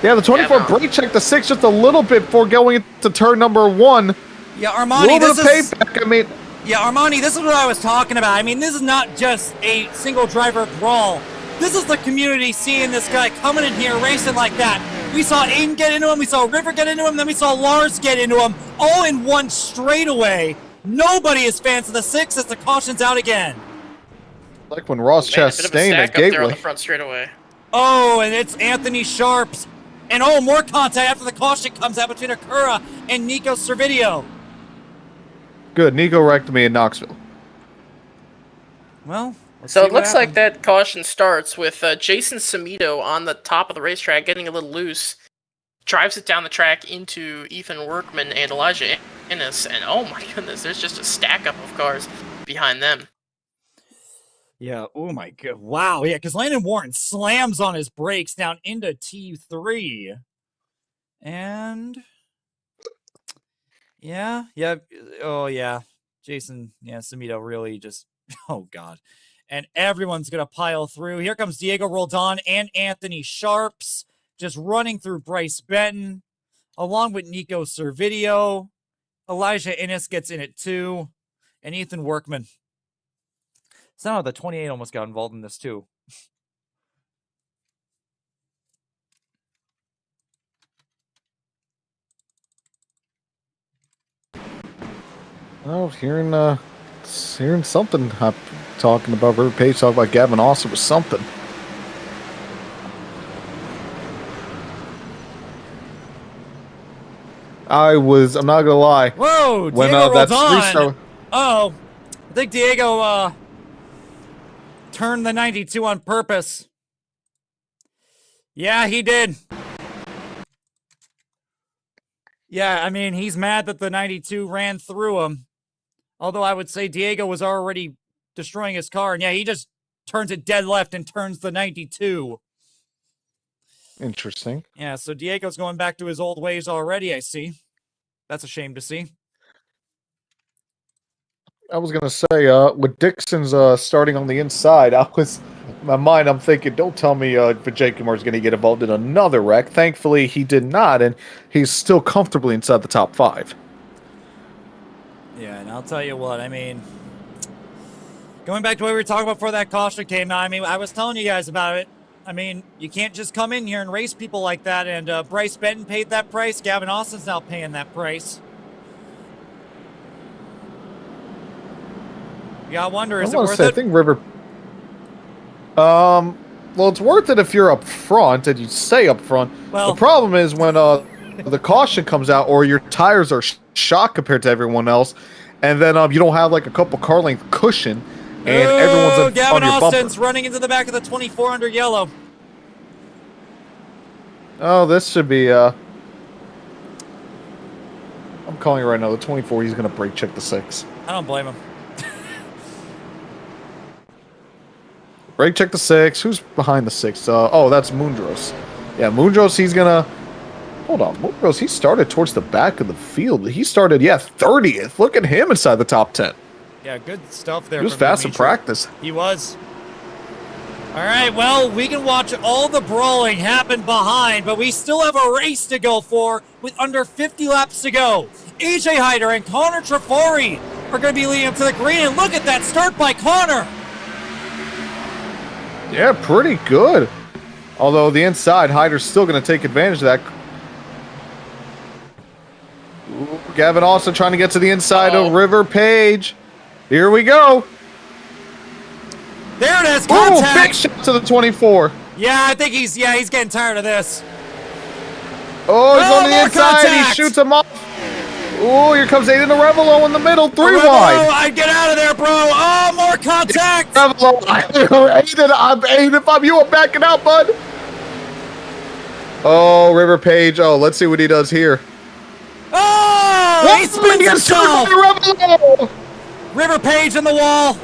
Yeah, the 24 Yeah, no. brake checked the 6 just a little bit before going into turn number 1. Yeah, A Armani, little bit this of is... payback. I mean, Yeah, Armani, this is what I was talking about. I mean, this is not just a single driver brawl. This is the community seeing this guy coming in here racing like that. We saw Aiden get into him, we saw River get into him, then we saw Lars get into him, all in one straightaway. Nobody is fans of the 6 as the caution's out again. like when Ross Man, a bit of a Chastain stack at up there on Gateway. the front straightaway. Oh, and it's Anthony Sharps. And oh, more contact after the caution comes out between Akura and Nico Servideo. Good. Nico wrecked me in Knoxville. Well, let's So see it what looks like happens. that caution starts with Jason Samito on the top of the racetrack getting a little loose. Drives it down the track into Ethan Workman and Elijah Ennis. And oh my goodness, there's just a stack up of cars behind them. Yeah, oh my god. Wow, yeah, because Landon Warren slams on his brakes down into T3. And yeah, oh yeah. Jason, Samito really just, oh god. And everyone's gonna pile through. Here comes Diego Roldan and Anthony Sharps just running through Bryce Benton, along with Nico Servideo. Elijah Ennis gets in it too, and Ethan Workman. Somehow the 28 almost got involved in this too. Oh, hearing something. I'm talking about River Page, talking about Gavin Austin was something. I'm not gonna lie. Whoa, When Diego rolled that streak on. started, Oh, I think Diego turned the 92 on purpose. Yeah, he did. Yeah, I mean, he's mad that the 92 ran through him. Although I would say Diego was already destroying his car. And yeah, he just turns it dead left and turns the 92. interesting. Yeah, so Diego's going back to his old ways already, I see. That's a shame to see. I was gonna say, with Dixon's starting on the inside, in my mind, I'm thinking, don't tell me Vajakumar is gonna get involved in another wreck. Thankfully, he did not, and he's still comfortably inside the top 5. Yeah, and I'll tell you what, I mean, going back to what we were talking about before that caution came out, I mean, I was telling you guys about it. I mean, you can't just come in here and race people like that, and Bryce Benton paid that price. Gavin Austin's now paying that price. You gotta wonder, is it worth it? I think River. Well, it's worth it if you're up front and you stay up front. Well, the problem is when the caution comes out or your tires are shot compared to everyone else, and then you don't have like a couple car length cushion, and everyone's in Gavin on your Austin's bumper. running into the back of the 24 under yellow. Oh, this should be. I'm calling it right now. The 24. He's gonna brake check the 6. I don't blame him. Brake check the 6. Who's behind the 6? Oh, that's Mundros. Yeah, Mundros, he's gonna... Hold on. Mundros, he started towards the back of the field. He started, 30th. Look at him inside the top 10. Yeah, good stuff there. He was from fast in Dimitri. practice. He was. All right, well, we can watch all the brawling happen behind, but we still have a race to go for with under 50 laps to go. AJ Hyder and Connor Trafori are going to be leading up to the green, and look at that start by Connor. Yeah, pretty good. Although the inside, Hyder's still going to take advantage of that. Ooh, Gavin also trying to get to the inside of River Page. Here we go. There it is, Ooh, contact. big shot to the 24. Yeah, I think he's getting tired of this. Oh, he's on the more inside. contact. He shoots him off. Oh, here comes Aiden Arevalo in the middle. 3 Arevalo, wide. get out of there, bro. Oh, more contact. Arevalo. Aiden, if I'm you, I'm backing out, bud. Oh, River Page. Oh, let's see what he does here. Oh, he spins himself. Arevalo. River Page in the wall.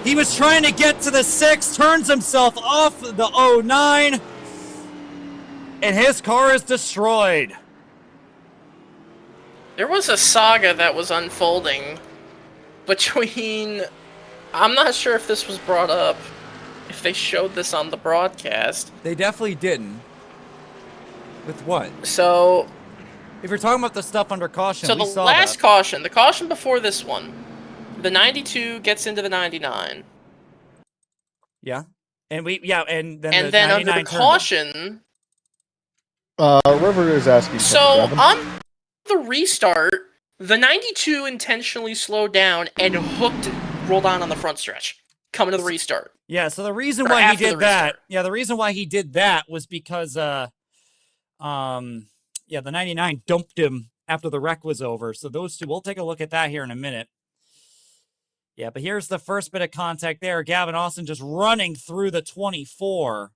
He was trying to get to the 6, turns himself off the 09, and his car is destroyed. There was a saga that was unfolding between... I'm not sure if this was brought up, if they showed this on the broadcast. They definitely didn't. With what? So... If you're talking about the stuff under caution, So we the saw last that. caution, the caution before this one, the 92 gets into the 99. Yeah. And and then And the then under 99 the turned caution... River is asking. So something, Gavin. on the restart, the 92 intentionally slowed down and rolled on the front stretch, coming to the restart. Yeah, so the reason Or why he after the did that, restart. the reason why he did that was because the 99 dumped him after the wreck was over. So those two, we'll take a look at that here in a minute. Yeah, but here's the first bit of contact there. Gavin Austin just running through the 24.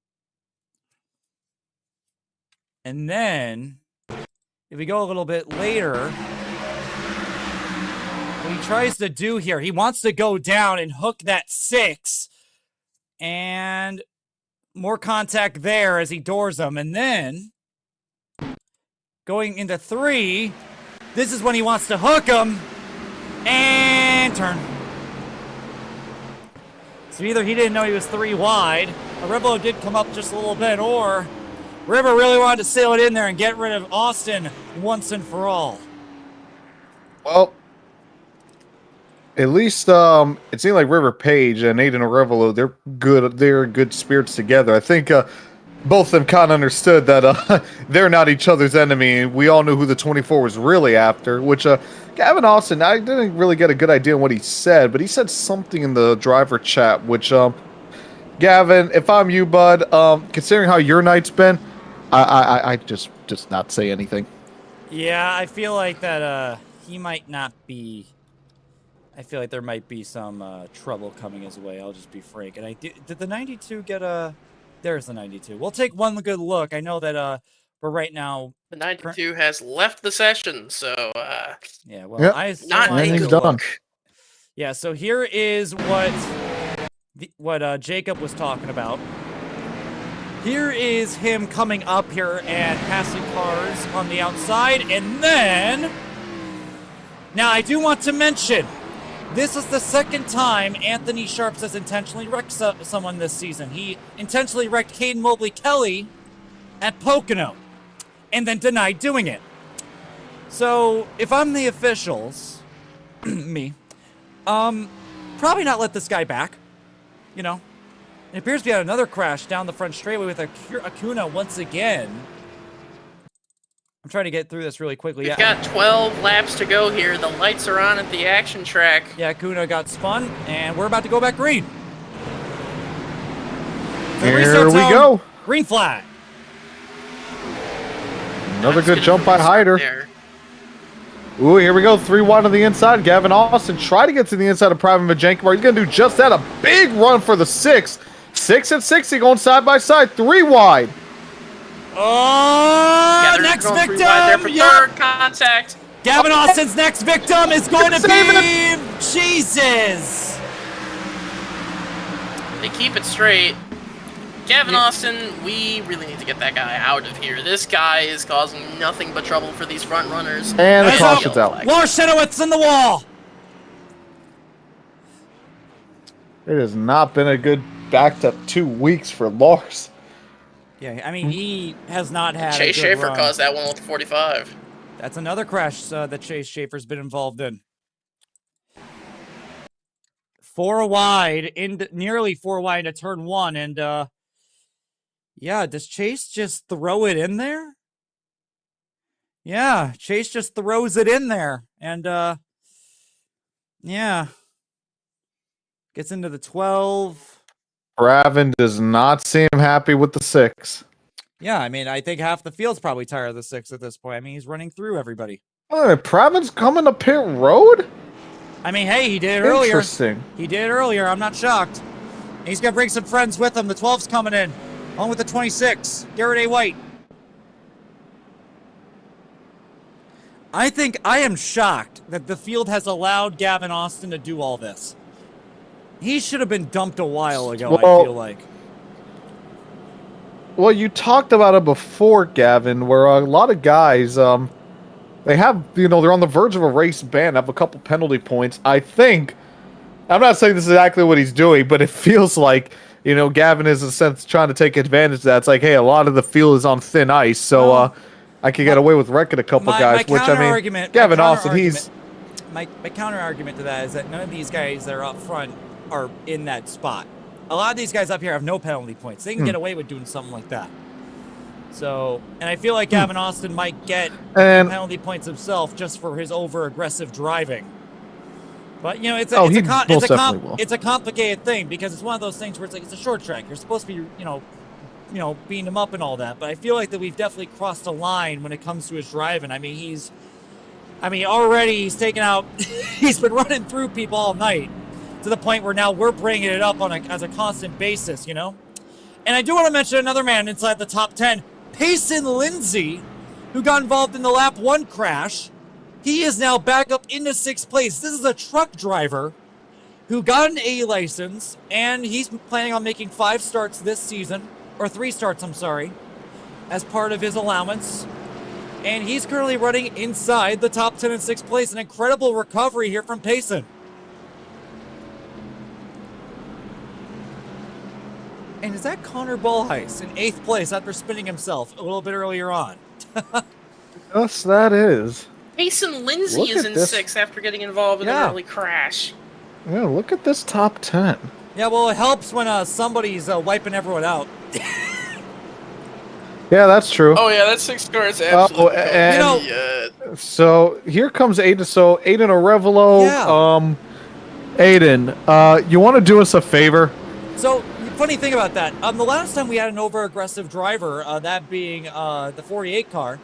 And then, if we go a little bit later, what he tries to do here, he wants to go down and hook that 6. And more contact there as he doors them. And then, going into 3, this is when he wants to hook him. And turn. So either he didn't know he was 3 wide, Arevalo did come up just a little bit, or River really wanted to sail it in there and get rid of Austin once and for all. Well, at least it seemed like River Page and Aiden Arevalo, they're good. They're good spirits together. I think both of them kind of understood that they're not each other's enemy. We all knew who the 24 was really after, which Gavin Austin, I didn't really get a good idea on what he said, but he said something in the driver chat, which, Gavin, if I'm you, bud, considering how your night's been, I just not say anything. Yeah, I feel like that he might not be. I feel like there might be some trouble coming his way. I'll just be frank. And did the 92 get a? There's the 92. We'll take one good look. I know that but right now the 92 has left the session, so yeah. Well, yep. I still not want a to good look. look. Yeah. So here is what Jacob was talking about. Here is him coming up here and passing cars on the outside, and then now I do want to mention. This is the second time Anthony Sharps has intentionally wrecked someone this season. He intentionally wrecked Caden Mobley-Kelly at Pocono and then denied doing it. So, if I'm the officials, me, probably not let this guy back, you know. It appears we had another crash down the front straightaway with Acuna once again. I'm trying to get through this really quickly. We've got 12 laps to go here. The lights are on at the action track. Yeah, Acuna got spun, and we're about to go back green. Here we go. Green flag. Another good jump by Hyder. Ooh, here we go. 3 wide on the inside. Gavin Austin tried to get to the inside of Private Majenko. He's going to do just that. A big run for the 6. 6 and 60 going side by side. 3 wide. Oh, yeah, next victim! There for third contact. Gavin Austin's next victim is going to be Jesus. They keep it straight. Gavin Austin, we really need to get that guy out of here. This guy is causing nothing but trouble for these front runners. And the caution's out. Lars Chenoweth's in the wall. It has not been a good backed-up 2 weeks for Lars. Yeah, I mean, he has not had Chase a good Schaefer run. caused that one with 45. That's another crash that Chase Schaefer's been involved in. 4 wide, nearly 4 wide into turn 1, and yeah, does Chase just throw it in there? Yeah, Chase just throws it in there, and yeah, gets into the 12. Raven does not seem happy with the 6. Yeah, I mean, I think half the field's probably tired of the 6 at this point. I mean, he's running through everybody. Oh, Pravin's coming to pit road? I mean, hey, he did it earlier. Interesting. He did it earlier. I'm not shocked. And he's going to bring some friends with him. The 12's coming in, along with the 26, Garrett A. White. I am shocked that the field has allowed Gavin Austin to do all this. He should have been dumped a while ago, I feel like. Well, you talked about it before, Gavin, where a lot of guys, they have, they're on the verge of a race ban, have a couple penalty points. I think, I'm not saying this is exactly what he's doing, but it feels like, Gavin is, in a sense, trying to take advantage of that. It's like, hey, a lot of the field is on thin ice, so I could get away with wrecking a couple guys, which, I mean, Gavin Austin, he's... My counter-argument to that is that none of these guys that are up front are in that spot. A lot of these guys up here have no penalty points. They can get away with doing something like that. So, and I feel like Gavin Austin might get penalty points himself just for his over-aggressive driving. But, it's a complicated thing because it's one of those things where it's like it's a short track. You're supposed to be, beating him up and all that. But I feel like that we've definitely crossed a line when it comes to his driving. I mean, already he's taken out, he's been running through people all night. To the point where now we're bringing it up as a constant basis, And I do want to mention another man inside the top 10, Payson Lindsay, who got involved in the lap 1 crash. He is now back up into 6th place. This is a truck driver who got an A license, and he's planning on making 5 starts this season, or 3 starts, I'm sorry, as part of his allowance. And he's currently running inside the top 10 and 6th place. An incredible recovery here from Payson. And is that Connor Bolheis in 8th place after spinning himself a little bit earlier on? Yes, that is. Payson Lindsay is in 6th after getting involved in an early crash. Yeah, look at this top 10. Yeah, well, it helps when somebody's wiping everyone out. Yeah, that's true. Oh yeah, that 6 car is absolutely and so here comes Aiden. So Aiden Arevalo, Yeah. Aiden, you want to do us a favor? So, funny thing about that, the last time we had an over-aggressive driver, that being the 48 car,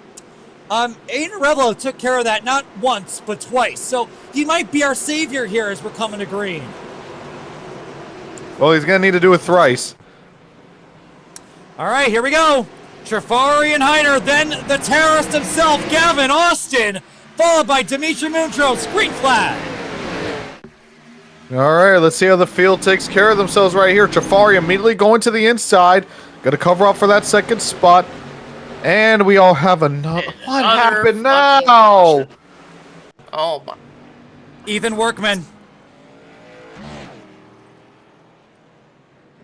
Aiden Arevalo took care of that not once, but twice. So, he might be our savior here as we're coming to green. Well, he's going to need to do it thrice. All right, here we go. Trafari and Hyder, then the terrorist himself, Gavin Austin, followed by Dimitri Mundros, green flag. All right, let's see how the field takes care of themselves right here. Trafari immediately going to the inside. Got to cover up for that second spot. And we all have another. What happened now? Oh, my. Ethan Workman.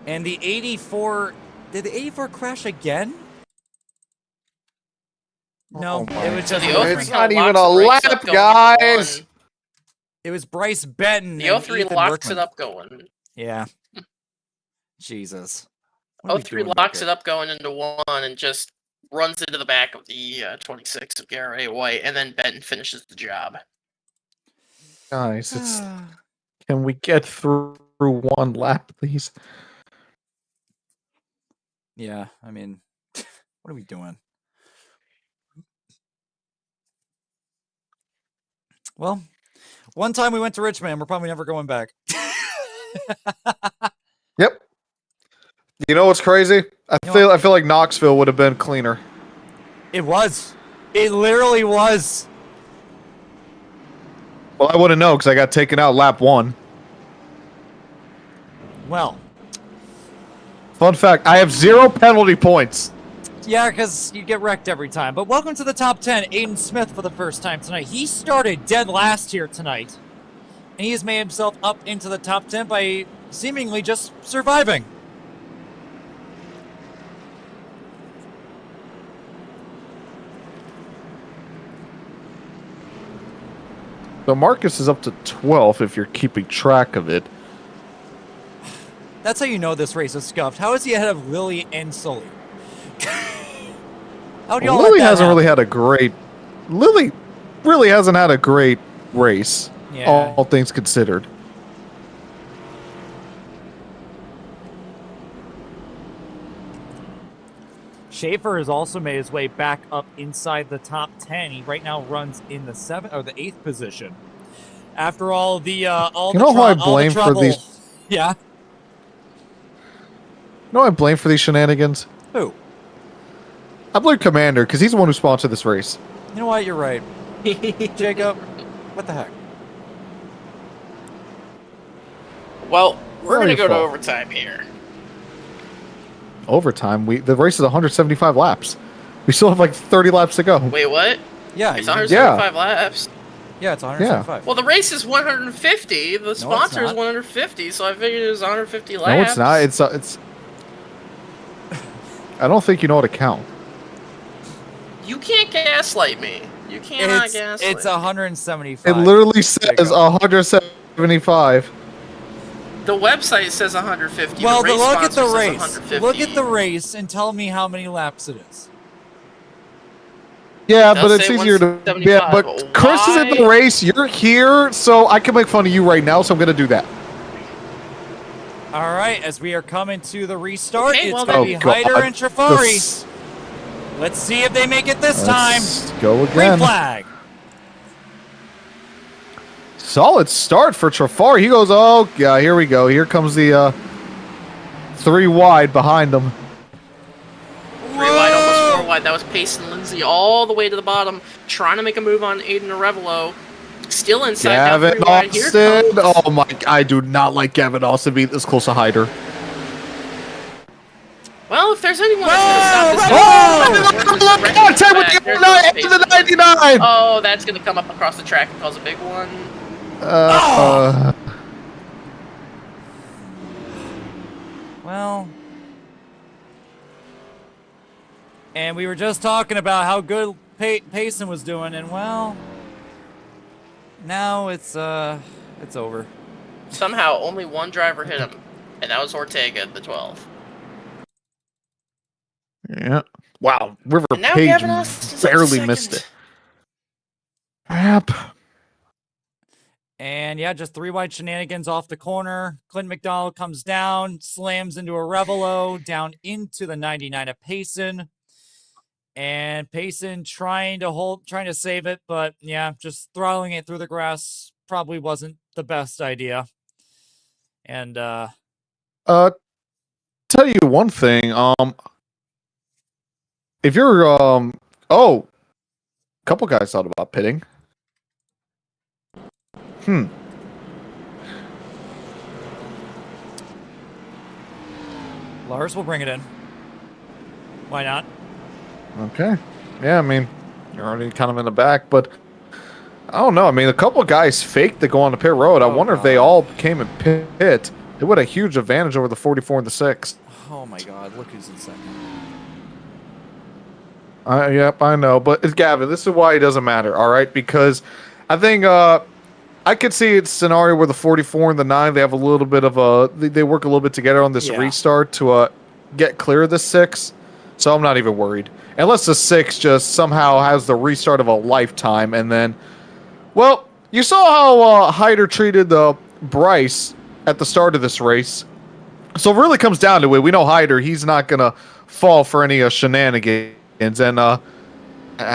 And the 84... Did the 84 crash again? No, it was just... It's not even a lap, guys! It was Bryce Benton. The 03 locks it up going. Yeah. Jesus. 03 locks it up going into 1 and just runs into the back of the 26 of Garrett White, and then Benton finishes the job. Guys, can we get through 1 lap, please? Yeah, I mean, what are we doing? Well, one time we went to Richmond, we're probably never going back. Yep. You know what's crazy? I feel like Knoxville would have been cleaner. It was. It literally was. Well, I wouldn't know because I got taken out lap 1. Well. Fun fact, I have 0 penalty points. Yeah, because you get wrecked every time. But welcome to the top 10, Aiden Smith for the first time tonight. He started dead last here tonight. And he has made himself up into the top 10 by seemingly just surviving. So Marcus is up to 12 if you're keeping track of it. That's how you know this race is scuffed. How is he ahead of Lily and Sully? Lily hasn't really had a great... Lily really hasn't had a great race, all things considered. Schaefer has also made his way back up inside the top 10. He right now runs in the 7th or the 8th position. After all the all you the know who I blame for these? Yeah. You know who I blame for these shenanigans? Who? I blame Commander because he's the one who sponsored this race. You know what? You're right. Jacob, what the heck? Well, we're going to go to overtime here. Overtime? The race is 175 laps. We still have like 30 laps to go. Wait, what? Yeah. It's 175 laps? Yeah, it's 175. Well, the race is 150. The sponsor is 150, so I figured it was 150 laps. No, it's not. It's. I don't think you know how to count. You can't gaslight me. You cannot gaslight. It's 175. It literally says 175. The website says 150. Well, the race look at the sponsor says race. 150. Look at the race and tell me how many laps it is. Yeah, but it's easier to. Yeah, but Chris is in the race. You're here, so I can make fun of you right now. So I'm gonna do that. All right, as we are coming to the restart, Okay, it's going to be Hyder and Trafari. Let's see if they make it this time. Go again. Green flag. Solid start for Trafari. He goes, oh, yeah, here we go. Here comes the 3 wide behind him. 3 wide, almost 4 wide. That was Payson Lindsay all the way to the bottom, trying to make a move on Aiden Arevalo. Still inside Gavin that 3 wide. Austin. Oh, my. I do not like Gavin Austin being this close to Hyder. Well, if there's anyone that's going to stop this... the 99! Oh, that's going to come up across the track and cause a big one. Well, and we were just talking about how good Payson was doing, and well, now it's over. Somehow, only one driver hit him, and that was Ortega at the 12. Yeah. Wow, River And now Page Gavin Austin's up barely missed second. it. Yep. And yeah, just 3 wide shenanigans off the corner. Clint McDonald comes down, slams into a Revelo, down into the 99 of Payson. And Payson trying to save it, but yeah, just throttling it through the grass probably wasn't the best idea. And Tell you one thing. If you're a couple guys thought about pitting. Lars will bring it in. Why not? Okay. Yeah, I mean, you're already kind of in the back, but I don't know. I mean, a couple of guys faked to go on the pit road. I wonder if they all came and pit. They would have a huge advantage over the 44 and the 6. Oh my God, look who's in second. Yep, I know. But it's Gavin. This is why it doesn't matter, all right? Because I think I could see a scenario where the 44 and the 9, they have a little bit of they work a little bit together on this restart to get clear of the 6. So I'm not even worried. Unless the 6 just somehow has the restart of a lifetime. And then, well, you saw how Hyder treated Bryce at the start of this race. So it really comes down to it. We know Hyder, he's not going to fall for any shenanigans. And, I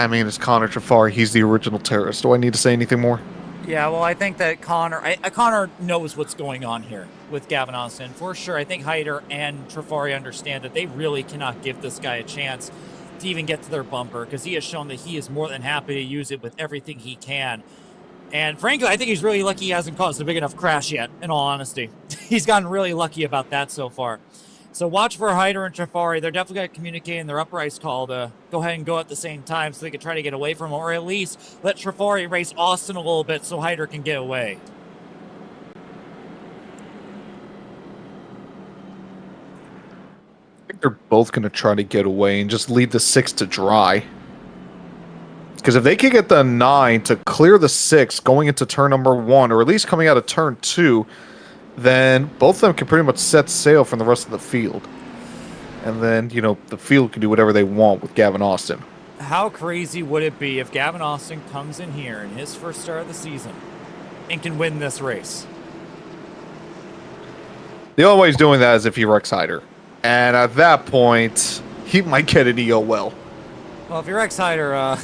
mean, it's Connor Trafari. He's the original terrorist. Do I need to say anything more? Yeah, well, I think that Connor knows what's going on here with Gavin Austin. For sure, I think Hyder and Trafari understand that they really cannot give this guy a chance to even get to their bumper, because he has shown that he is more than happy to use it with everything he can. And frankly, I think he's really lucky he hasn't caused a big enough crash yet, in all honesty. He's gotten really lucky about that so far. So watch for Hyder and Trafari. They're definitely going to communicate in their uprights call to go ahead and go at the same time so they can try to get away from him, or at least let Trafari race Austin a little bit so Hyder can get away. I think they're both going to try to get away and just leave the 6 to dry. Because if they can get the 9 to clear the 6 going into turn number 1, or at least coming out of turn 2, then both of them can pretty much set sail from the rest of the field. And then, you know, the field can do whatever they want with Gavin Austin. How crazy would it be if Gavin Austin comes in here in his first start of the season and can win this race? The only way he's doing that is if he wrecks Hyder. And at that point, he might get an EOL. Well, if you're Hyder,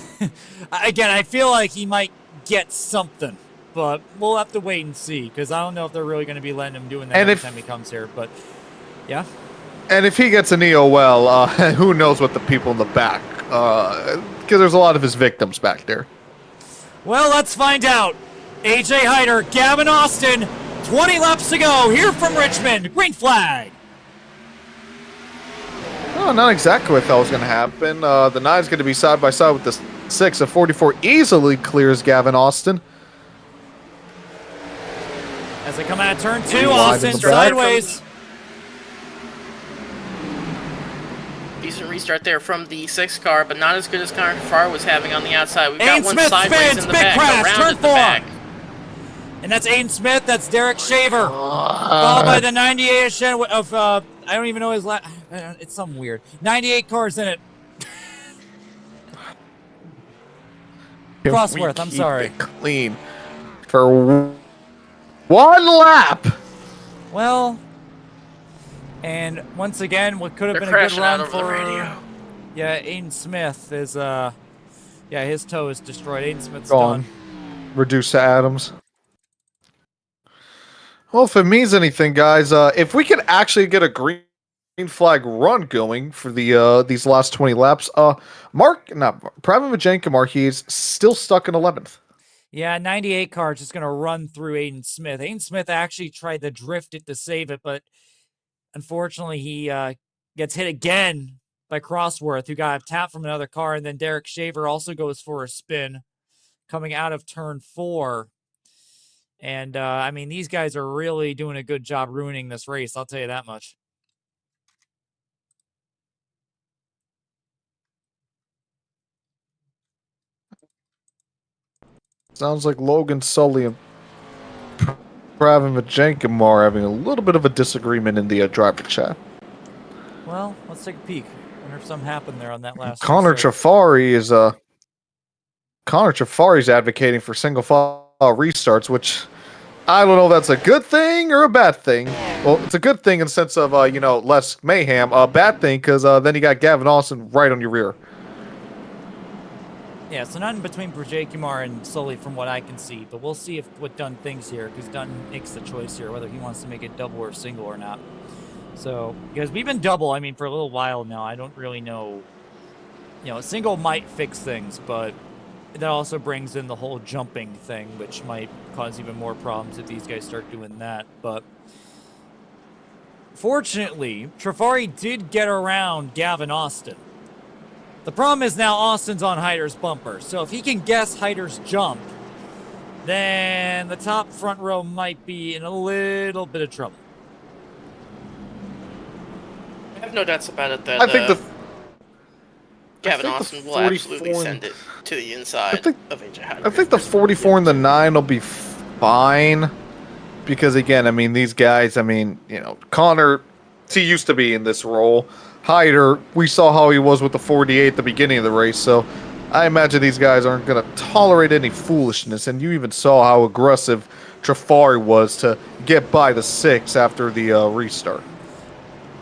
again, I feel like he might get something. But we'll have to wait and see, because I don't know if they're really going to be letting him doing that every time he comes here. But, yeah. And if he gets an EOL, who knows what the people in the back, because there's a lot of his victims back there. Well, let's find out. AJ Hyder, Gavin Austin, 20 laps to go, here from Richmond. Green flag. Oh, not exactly what I thought was going to happen. The 9's going to be side by side with the 6. A 44 easily clears Gavin Austin. As they come out of turn 2, Austin sideways. Decent restart there from the 6 car, but not as good as Connor Trafari was having on the outside. We've got one Smith sideways spins, in the big back, crash, around turn in the back. 4. And that's Aiden Smith, that's Derek Shaver. Followed by the 98 of, I don't even know his last, it's something weird. 98 cars in it. Crossworth, I'm sorry. It clean for one lap. Well, and once again, what could have been a good run for Aiden Smith is his toe is destroyed. Aiden Smith's done. Reduced to atoms. Well, if it means anything, guys, if we could actually get a green flag run going for the these last 20 laps, Pravin Vajenkamar, he's still stuck in 11th. Yeah, 98 car just going to run through Aiden Smith. Aiden Smith actually tried to drift it to save it, but unfortunately he gets hit again by Crossworth, who got tapped from another car, and then Derek Shaver also goes for a spin coming out of turn 4. And, I mean, these guys are really doing a good job ruining this race, I'll tell you that much. Sounds like Logan Sully and Pravin Vajenkamar having a little bit of a disagreement in the driver chat. Well, let's take a peek. wonder if something happened there on that last Connor restart. Trafari's advocating for single file restarts, which I don't know if that's a good thing or a bad thing. Well, it's a good thing in the sense of less mayhem. A bad thing because then you got Gavin Austin right on your rear. Yeah, so not in between Kumar and Sully from what I can see, but we'll see what Dunn thinks here, because Dunn makes the choice here, whether he wants to make it double or single or not. So, because we've been double, I mean, for a little while now, I don't really know. A single might fix things, but that also brings in the whole jumping thing, which might cause even more problems if these guys start doing that. But fortunately, Trafari did get around Gavin Austin. The problem is now Austin's on Hyder's bumper, so if he can guess Hyder's jump, then the top front row might be in a little bit of trouble. I have no doubts about it that I think Gavin Austin will absolutely send it to the inside of AJ Hyder. I think the 44 and the 9 will be fine because, again, I mean, these guys, Connor, he used to be in this role. Hyder, we saw how he was with the 48 at the beginning of the race, so I imagine these guys aren't going to tolerate any foolishness, and you even saw how aggressive Trafari was to get by the 6 after the restart.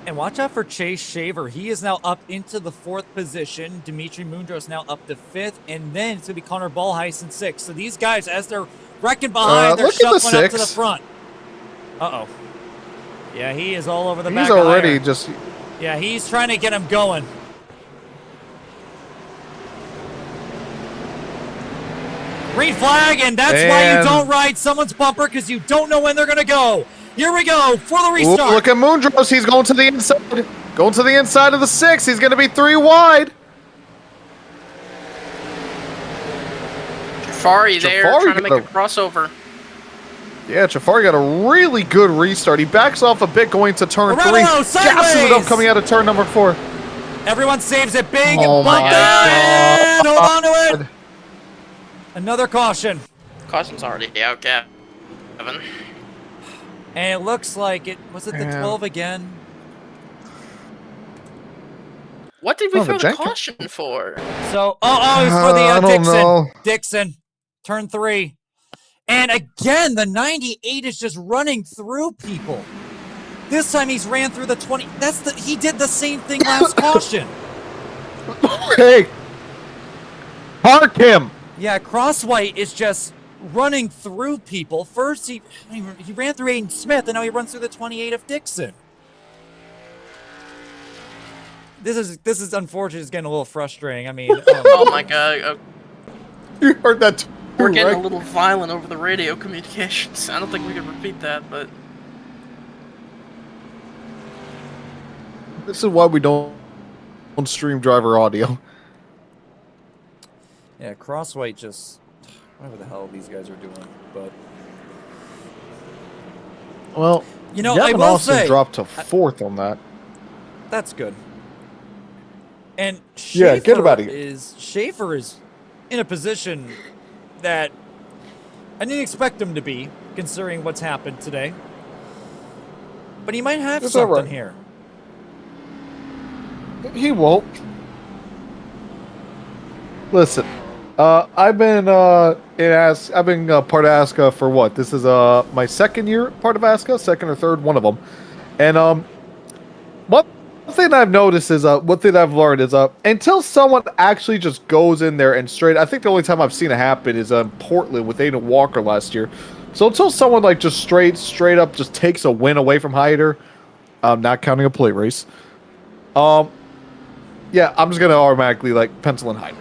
And watch out for Chase Shaver. He is now up into the 4th position. Dimitri Mundros now up to 5th, and then it's going to be Connor Ballheis in 6th. So these guys, as they're wrecking behind, they're shuffling up to the front. Uh-oh. Yeah, he is all over the back. He's already just... Yeah, he's trying to get him going. Green flag, and that's why you don't ride someone's bumper, because you don't know when they're going to go. Here we go for the restart. Ooh, look at Mundros. He's going to the inside. Going to the inside of the 6. He's going to be 3 wide. Trafari there, trying to make a crossover. Yeah, Trafari got a really good restart. He backs off a bit going to turn 3. Gasses it up coming out of turn number 4. Everyone saves it big. Oh my God. Hold on to it. Another caution. Caution's already out, Gavin. And it looks like it was the 12 again. What did we throw the caution for? So, it was for the Dixon. Turn 3. And again, the 98 is just running through people. This time he's ran through the 20. He did the same thing last caution. Hey, park him. Yeah, Crosswhite is just running through people. First, he ran through Aiden Smith, and now he runs through the 28 of Dixon. This is unfortunate. It's getting a little frustrating. I mean, oh my God. You heard that. We're getting a little violent over the radio communications. I don't think we can repeat that, but... This is why we don't stream driver audio. Yeah, Crosswhite just... Whatever the hell these guys are doing, but... Well, I will say... dropped to 4th on that. That's good. And Schaefer get him out of here. Schaefer is in a position that I didn't expect him to be, considering what's happened today. But he might have something here. He won't. Listen, I've been part of ASCA for what? This is my 2nd year part of ASCA, 2nd or 3rd, one of them. And one thing I've noticed is one thing I've learned is until someone actually just goes in there and straight. I think the only time I've seen it happen is Portland with Aiden Walker last year. So until someone like just straight up just takes a win away from Hyder, not counting a plate race. Yeah, I'm just gonna automatically pencil in Hyder.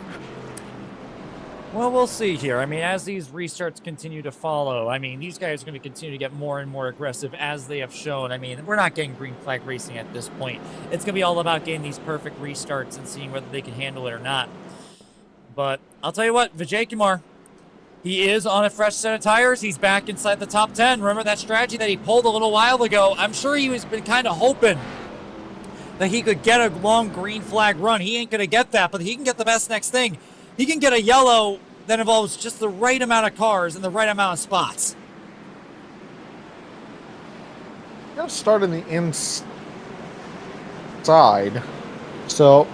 Well, we'll see here. I mean, as these restarts continue to follow, I mean, these guys are going to continue to get more and more aggressive as they have shown. I mean, we're not getting green flag racing at this point. It's going to be all about getting these perfect restarts and seeing whether they can handle it or not. But I'll tell you what, Vijay Kumar, he is on a fresh set of tires. He's back inside the top 10. Remember that strategy that he pulled a little while ago? I'm sure he has been kind of hoping that he could get a long green flag run. He ain't going to get that, but he can get the best next thing. He can get a yellow that involves just the right amount of cars and the right amount of spots. Gotta start in the inside. So,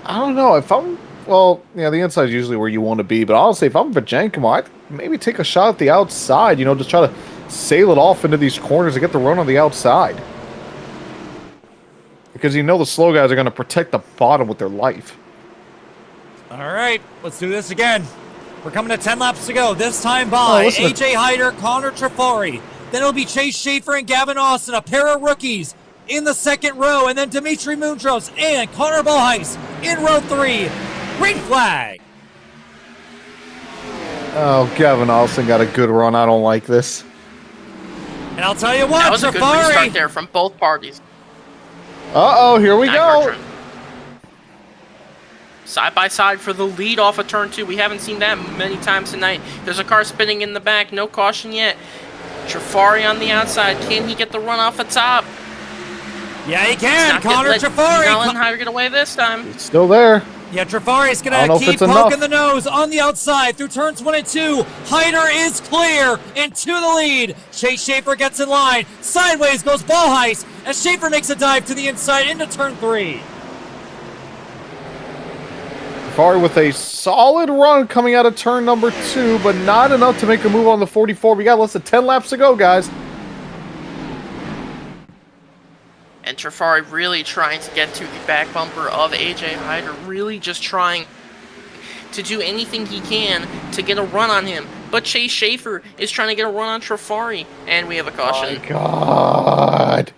I don't know if I'm. Well, yeah, the inside is usually where you want to be, but honestly, if I'm Vajenko, I'd maybe take a shot at the outside. You know, just try to sail it off into these corners and get the run on the outside. Because you know the slow guys are going to protect the bottom with their life. All right, let's do this again. We're coming to 10 laps to go. This time by AJ Hyder, Connor Trafari. Then it'll be Chase Schaefer and Gavin Austin, a pair of rookies in the second row. And then Dimitri Mundros and Connor Boheis in row 3. Green flag. Oh, Gavin Austin got a good run. I don't like this. And I'll tell you what, That was a good restart there from both parties. Uh-oh, here we go. Side by side for the lead off of turn 2. We haven't seen that many times tonight. There's a car spinning in the back. No caution yet. Trafari on the outside. Can he get the run off the top? Yeah, he can. Connor Trafari. How are you going to weigh this time? It's still there. Yeah, Trafari's going to keep poking the nose on the outside through turns 1 and 2. Hyder is clear into the lead. Chase Schaefer gets in line. Sideways goes Boheis as Schaefer makes a dive to the inside into turn 3. Trafari with a solid run coming out of turn number 2, but not enough to make a move on the 44. We got less than 10 laps to go, guys. And Trafari really trying to get to the back bumper of AJ Hyder, really just trying to do anything he can to get a run on him. But Chase Schaefer is trying to get a run on Trafari, and we have a caution. Oh my God.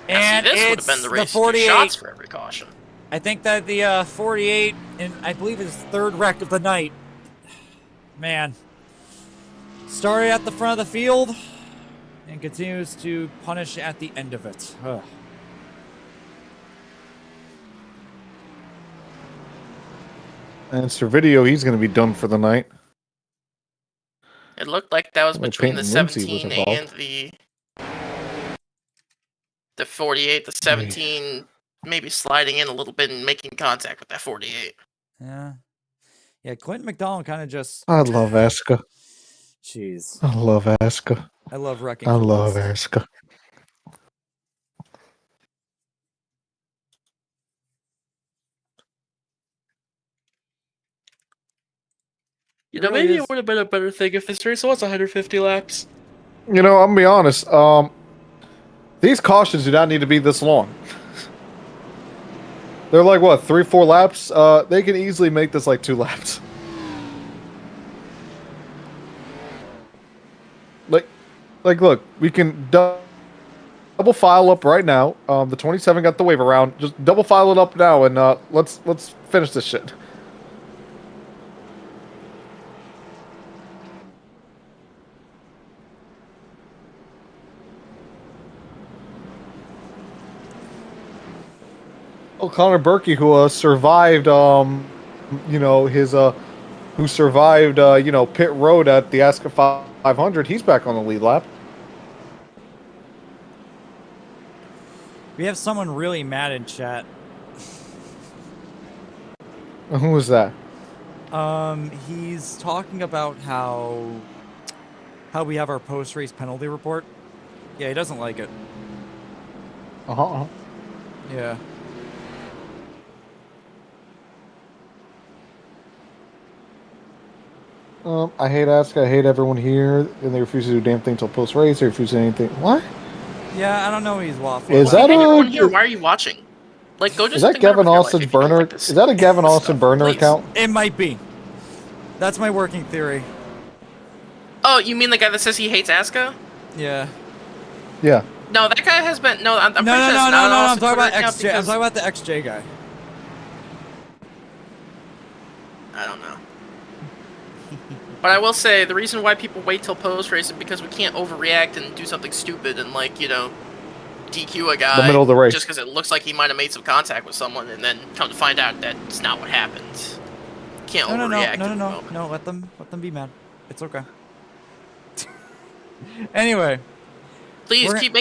And this would it's have been the race. 48. 2 shots for every caution. I think that the 48, and I believe his third wreck of the night. Man. Started at the front of the field and continues to punish at the end of it. Ugh. And Servideo, he's going to be done for the night. It looked like that was between the Peyton Lindsay 17 was involved. and the 48. The 17 maybe sliding in a little bit and making contact with that 48. Yeah. Yeah, Clinton McDonald kind of just... I love ASCA. Jeez. I love ASCA. I love wrecking. I love ASCA. You know, maybe it would have been a better thing if this race was 150 laps. You know, I'm going to be honest. These cautions do not need to be this long. They're like, what, 3-4 laps? They can easily make this like 2 laps. Like, look, we can double file up right now. The 27 got the wave around. Just double file it up now, and let's finish this shit. Oh, Connor Berkey, who survived, you know, his who survived, you know, pit road at the ASCA 500. He's back on the lead lap. We have someone really mad in chat. Who was that? He's talking about how we have our post-race penalty report. Yeah, he doesn't like it. Yeah. I hate ASCA. I hate everyone here. And they refuse to do a damn thing until post-race. They refuse to do anything. What? Yeah, I don't know. He's waffling. Is that everyone here? Why are you watching? Like, go just. Is that Gavin Austin's burner? Is that a Gavin Austin burner account? It might be. That's my working theory. Oh, you mean the guy that says he hates ASCA? Yeah. Yeah. No, that guy has been. No, I'm pretty sure no. it's not an I'm Austin talking about Twitter account XJ. I'm talking about the XJ guy. I don't know. But I will say, the reason why people wait till post-race is because we can't overreact and do something stupid and, like, you know, DQ a guy the middle of the race just because it looks like he might have made some contact with someone and then come to find out that's not what happened. Can't overreact. No, let them be mad. It's okay. Anyway. Please keep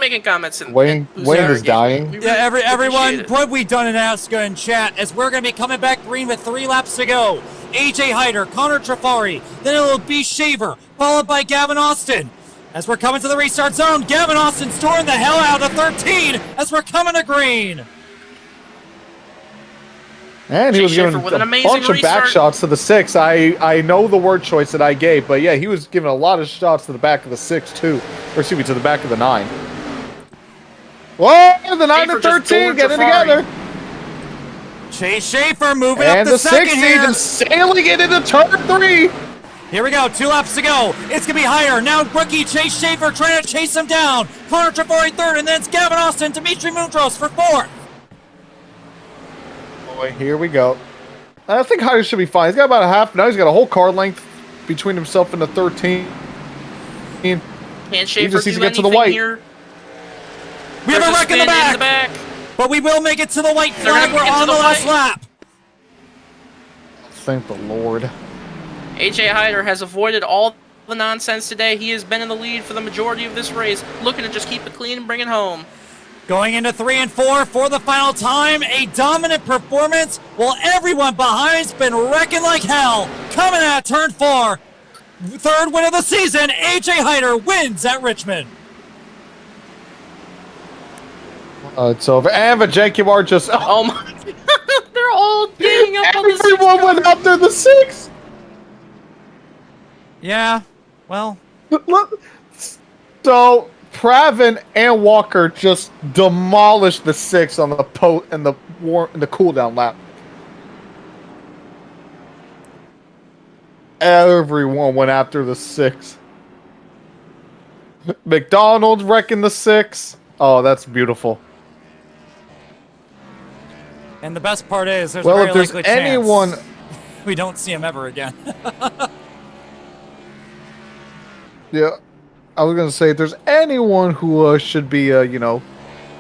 making comments. And Wayne is dying. Yeah, everyone, what have we done in ASCA in chat as we're going to be coming back green with 3 laps to go. AJ Hyder, Connor Trafari, then it'll be Shaver, followed by Gavin Austin. As we're coming to the restart zone, Gavin Austin's touring the hell out of the 13 as we're coming to green. And he was giving a bunch of back shots to the 6. I know the word choice that I gave, but yeah, he was giving a lot of shots to the back of the 6 too. Or excuse me, to the back of the 9. Whoa, the 9 and 13 getting together. Chase Schaefer moving and up the second 6 here. even sailing it into turn 3. Here we go, 2 laps to go. It's going to be higher. Now rookie Chase Schaefer trying to chase him down. Connor Trafari 3rd, and then it's Gavin Austin, Dimitri Mundros for 4th. Boy, here we go. I think Hyder should be fine. He's got about a half. Now he's got a whole car length between himself and the 13. Can Schaefer he just needs to get to the anything white. here? We have a wreck in the back. But we will make it to the white flag. We're on the last lap. Thank the Lord. AJ Hyder has avoided all the nonsense today. He has been in the lead for the majority of this race, looking to just keep it clean and bring it home. Going into 3 and 4 for the final time. A dominant performance while everyone behind's been wrecking like hell. Coming at turn 4. 3rd win of the season. AJ Hyder wins at Richmond. It's over. And Jaguar just... Oh my... They're all ganging up on the 6 Everyone went after the 6. Yeah, well... So, Pravin and Walker just demolished the 6 on the cooldown lap. Everyone went after the 6. McDonald's wrecking the 6. Oh, that's beautiful. And the best part is, there's well, a very if there's likely anyone, chance we don't see him ever again. Yeah, I was gonna say if there's anyone who should be, you know,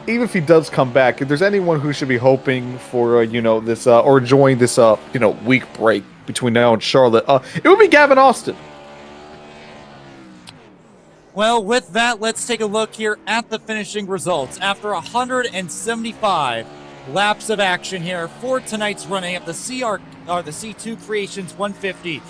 even if he does come back, if there's anyone who should be hoping for, you know, this or enjoying this, you know, week break between now and Charlotte, it would be Gavin Austin. Well, with that, let's take a look here at the finishing results. After 175 laps of action here for tonight's running of the C2 Creations 150.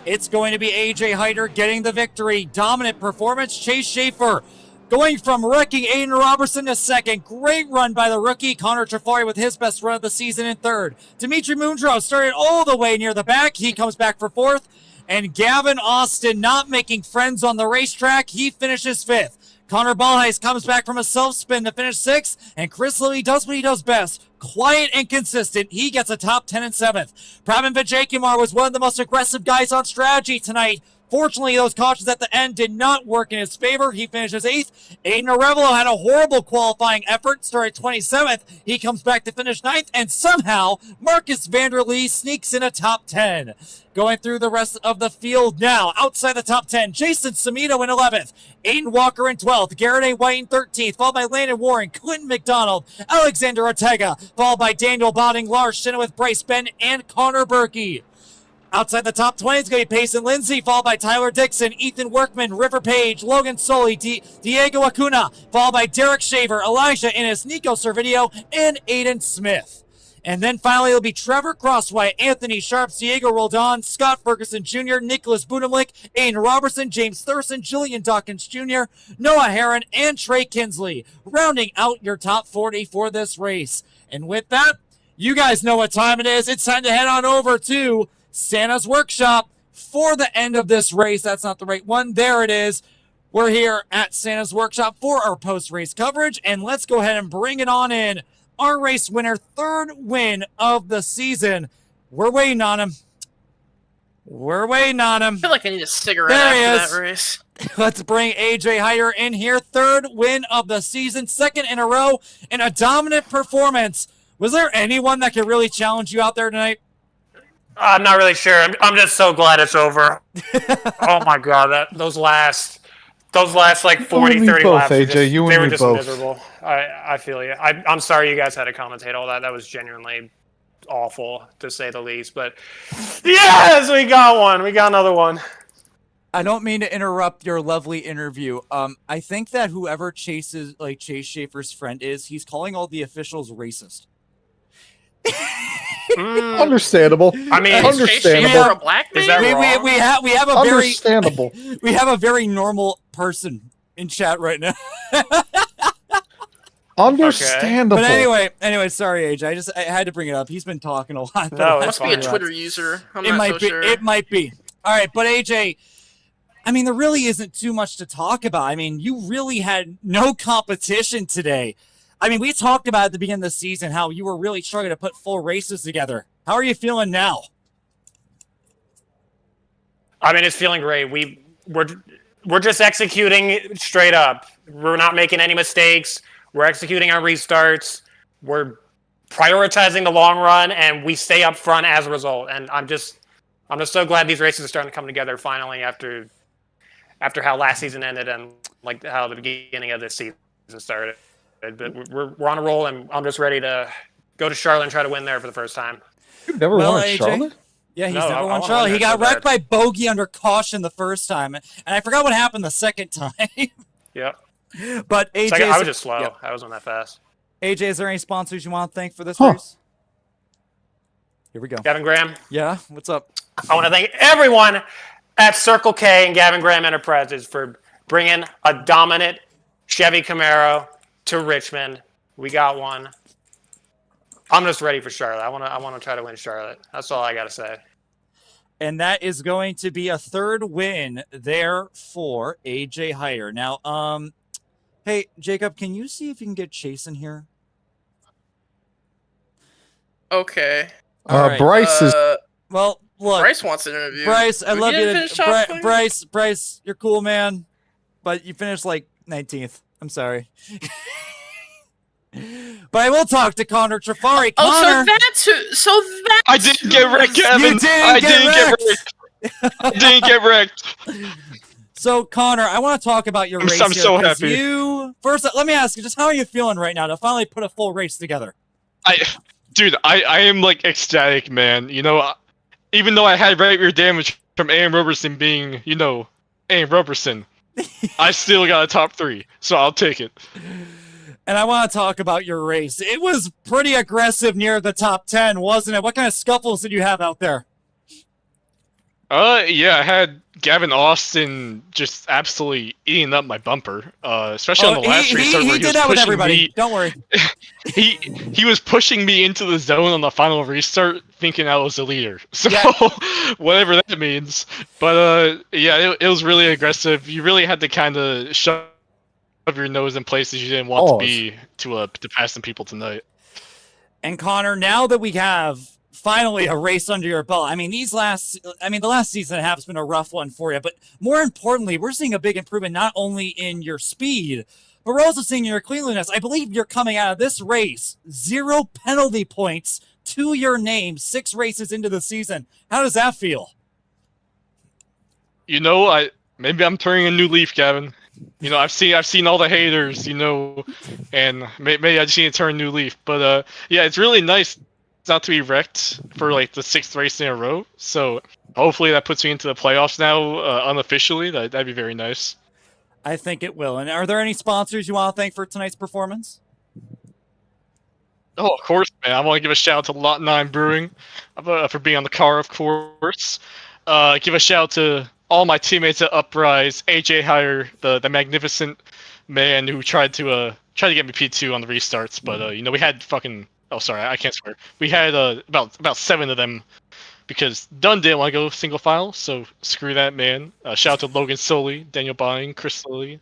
It's going to be AJ Hyder getting the victory. Dominant performance. Chase Schaefer going from wrecking Aiden Robertson to 2nd. Great run by the rookie. Connor Trafari with his best run of the season in 3rd. Dimitri Mundros started all the way near the back. He comes back for 4th. And Gavin Austin not making friends on the racetrack. He finishes 5th. Connor Balheis comes back from a self-spin to finish 6th, and Chris Louie does what he does best, quiet and consistent. He gets a top 10 and 7th. Pravin Vijayakumar was one of the most aggressive guys on strategy tonight. Fortunately, those cautions at the end did not work in his favor. He finishes 8th. Aiden Arevalo had a horrible qualifying effort, started 27th. He comes back to finish 9th, and somehow Marcus Vanderlee sneaks in a top 10. Going through the rest of the field now, outside the top 10, Jason Samito in 11th, Aiden Walker in 12th, Garrett A. White in 13th, followed by Landon Warren, Clinton McDonald, Alexander Ortega, followed by Daniel Botting, Lars Chenoweth, Bryce Ben, and Connor Berkey. Outside the top 20 is going to be Payson Lindsay, followed by Tyler Dixon, Ethan Workman, River Page, Logan Soley, Diego Acuna, followed by Derek Shaver, Elijah Innes, Nico Servideo, and Aiden Smith. And then finally, it'll be Trevor Crosswhite, Anthony Sharps, Diego Roldan, Scott Ferguson Jr., Nicholas Budimlik, Aiden Robertson, James Thurston, Julian Dawkins Jr., Noah Herron, and Trey Kinsley, rounding out your top 40 for this race. And with that, you guys know what time it is. It's time to head on over to Santa's Workshop for the end of this race. That's not the right one. There it is. We're here at Santa's Workshop for our post-race coverage, and let's go ahead and bring it on in. Our race winner, 3rd win of the season. We're waiting on him. We're waiting on him. I feel like I need a cigarette there after that race. Let's bring AJ Hyder in here. 3rd win of the season, 2nd in a row, and a dominant performance. Was there anyone that could really challenge you out there tonight? I'm not really sure. I'm just so glad it's over. Oh my god, those last like 40, 30 both, laps. AJ, they were just both. miserable. I feel you. I'm sorry you guys had to commentate all that. That was genuinely awful, to say the least. But yes, we got one. We got another one. I don't mean to interrupt your lovely interview. I think that whoever Chase Schaefer's friend is, he's calling all the officials racist. Understandable. I mean, understandable. A black man? Is that wrong? We have a Understandable. we have a very normal person in chat right now. Understandable. But anyway, sorry, AJ. I had to bring it up. He's been talking a lot. No, Must be a fine. Twitter user. I'm It not might so be. sure. It might be. All right, but AJ, I mean, there really isn't too much to talk about. I mean, you really had no competition today. I mean, we talked about at the beginning of the season how you were really struggling to put full races together. How are you feeling now? I mean, it's feeling great. We're just executing straight up. We're not making any mistakes. We're executing our restarts. We're prioritizing the long run, and we stay up front as a result. And I'm just so glad these races are starting to come together finally after how last season ended and like how the beginning of this season started. But we're on a roll, and I'm just ready to go to Charlotte and try to win there for the first time. You've never Well, won at AJ? Charlotte? Yeah, he's No, never I won wanna Charlotte. win He that got so wrecked bad. by bogey under caution the first time, and I forgot what happened the second time. Yep. But AJ, I was just slow. Yep. I wasn't that fast. AJ, is there any sponsors you want to thank for this Huh. race? Here we go. Gavin Graham. Yeah, what's up? I want to thank everyone at Circle K and Gavin Graham Enterprises for bringing a dominant Chevy Camaro to Richmond. We got one. I'm just ready for Charlotte. I want to try to win Charlotte. That's all I got to say. And that is going to be a third win there for AJ Hyder. Now, hey, Jacob, can you see if you can get Chase in here? Okay. All right. Bryce is. Well, look, Bryce wants an interview. Bryce, I We love you. didn't finish top 20? Bryce, you're cool, man. But you finished like 19th. I'm sorry. But I will talk to Connor Trafari. Oh, Connor, so that's I didn't get wrecked, Kevin. You didn't I get didn't get wrecked. wrecked. I didn't get wrecked. So, Connor, I want to talk about your race I'm here, so 'cause happy. First, let me ask you, just how are you feeling right now to finally put a full race together? Dude, I am like ecstatic, man. You know, even though I had right rear damage from Aaron Roberson being, you know, Aaron Roberson, I still got a top 3, so I'll take it. And I want to talk about your race. It was pretty aggressive near the top 10, wasn't it? What kind of scuffles did you have out there? Yeah, I had Gavin Austin just absolutely eating up my bumper. Especially on the last race server, he he did was that with pushing everybody. me. Don't worry. He was pushing me into the zone on the final restart, thinking I was the leader. So Yeah. whatever that means. But yeah, it was really aggressive. You really had to kind of shove your nose in places you didn't want to be to pass some people tonight. And Connor, now that we have finally a race under your belt, I mean, the last season and a half has been a rough one for you, but more importantly, we're seeing a big improvement not only in your speed, but we're also seeing your cleanliness. I believe you're coming out of this race 0 penalty points to your name 6 races into the season. How does that feel? You know, maybe I'm turning a new leaf, Gavin. You know, I've seen all the haters, you know, and maybe I just need to turn a new leaf. But yeah, it's really nice not to be wrecked for like the 6th race in a row. So hopefully that puts me into the playoffs now unofficially. That'd be very nice. I think it will. And are there any sponsors you want to thank for tonight's performance? Oh, of course, man. I want to give a shout out to Lot 9 Brewing for being on the car, of course. Give a shout out to all my teammates at Uprise, AJ Hyder, the magnificent man who tried to get me P2 on the restarts, but you know, we had fucking I can't swear. We had about 7 of them because Dunn didn't want to go single file, so screw that man. Shout out to Logan Soli, Daniel Buying, Chris Soli,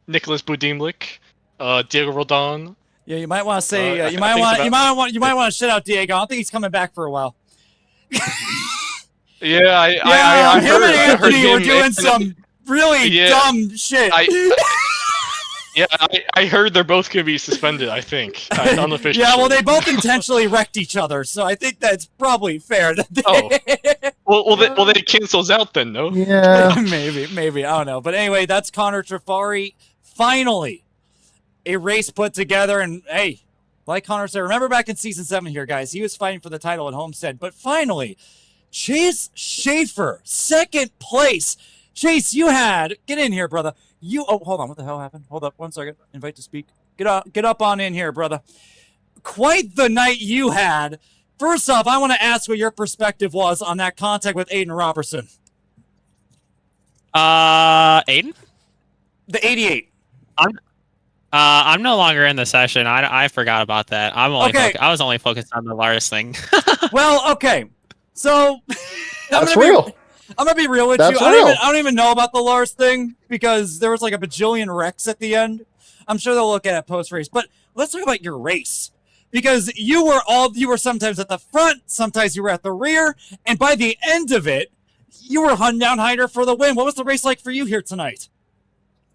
Nicholas Budimlik, Diego Rodon. Yeah, you might want to say you might want to shut out Diego. I don't think he's coming back for a while. Yeah, I him heard, and Anthony were him doing and- some really dumb shit. I heard they're both going to be suspended, I think. Unofficially. Yeah, well, they both intentionally wrecked each other, so I think that's probably fair. Well, then it cancels out then, no? Yeah. maybe. I don't know. But anyway, that's Connor Trafari. Finally, a race put together. And hey, like Connor said, remember back in season 7 here, guys, he was fighting for the title at Homestead. But finally, Chase Schaefer, 2nd place. Chase, get in here, brother. Hold on. What the hell happened? Hold up 1 second. Invite to speak. Get up on in here, brother. Quite the night you had. First off, I want to ask what your perspective was on that contact with Aiden Robertson. Aiden? The 88. I'm no longer in the session. I forgot about that. I'm only Okay. I was only focused on the Lars thing. Well, okay. So That's real. I'm gonna be real with That's you. real. I don't even know about the Lars thing because there was like a bajillion wrecks at the end. I'm sure they'll look at it post race. But let's talk about your race. Because you were sometimes at the front, sometimes you were at the rear, and by the end of it, you were hunting down Hyder for the win. What was the race like for you here tonight?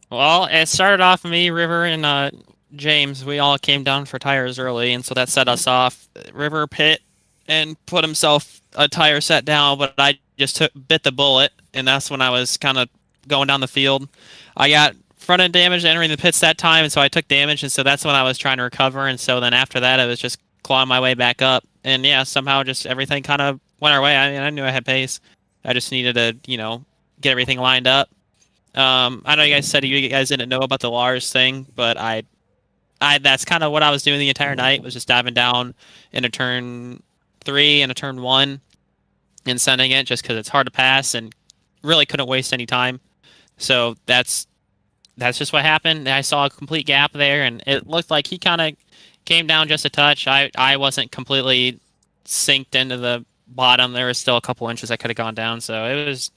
Well, it started off me, River, and James. We all came down for tires early, and so that set us off. River pit and put himself a tire set down, but I just bit the bullet, and that's when I was kind of going down the field. I got front end damage entering the pits that time, and so I took damage, and so that's when I was trying to recover, and so then after that, I was just clawing my way back up, and yeah, somehow just everything kind of went our way. I mean, I knew I had pace. I just needed to, get everything lined up. I know you guys said you guys didn't know about the Lars thing, but I that's kind of what I was doing the entire night, was just diving down in a turn 3 and a turn 1 and sending it just because it's hard to pass and really couldn't waste any time. So that's just what happened. I saw a complete gap there, and it looked like he kind of came down just a touch. I wasn't completely synced into the bottom. There was still a couple inches I could have gone down, so it was.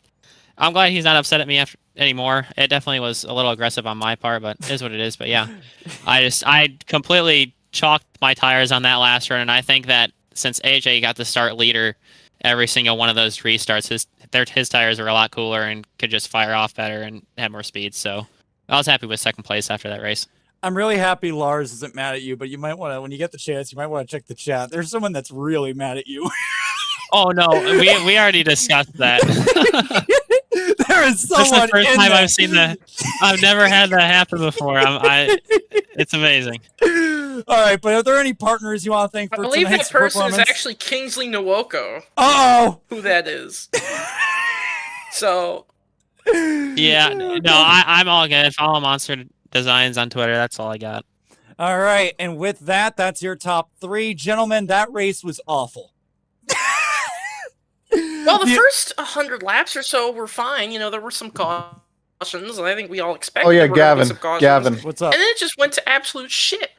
I'm glad he's not upset at me anymore. It definitely was a little aggressive on my part, but it is what it is. But yeah, I completely chalked my tires on that last run, and I think that since AJ got the start leader every single one of those restarts, his tires were a lot cooler and could just fire off better and had more speed. So I was happy with second place after that race. I'm really happy Lars isn't mad at you, but you might want to, when you get the chance, you might want to check the chat. There's someone that's really mad at you. Oh no, we already discussed that. There is someone. This is the first time there. I've seen that. I've never had that happen before. It's amazing. All right, but are there any partners you want to thank I for believe tonight's that person is performance? actually Kingsley Nwoko. Uh-oh. Who that is. So. Yeah, no, I'm all good. Follow Monster Designs on Twitter. That's all I got. All right, and with that, that's your top 3. Gentlemen, that race was awful. Well, the first 100 laps or so were fine. There were some cautions, and I think we all expected. Oh yeah, there were gonna be Gavin. some cautions. Gavin. What's up? And then it just went to absolute shit.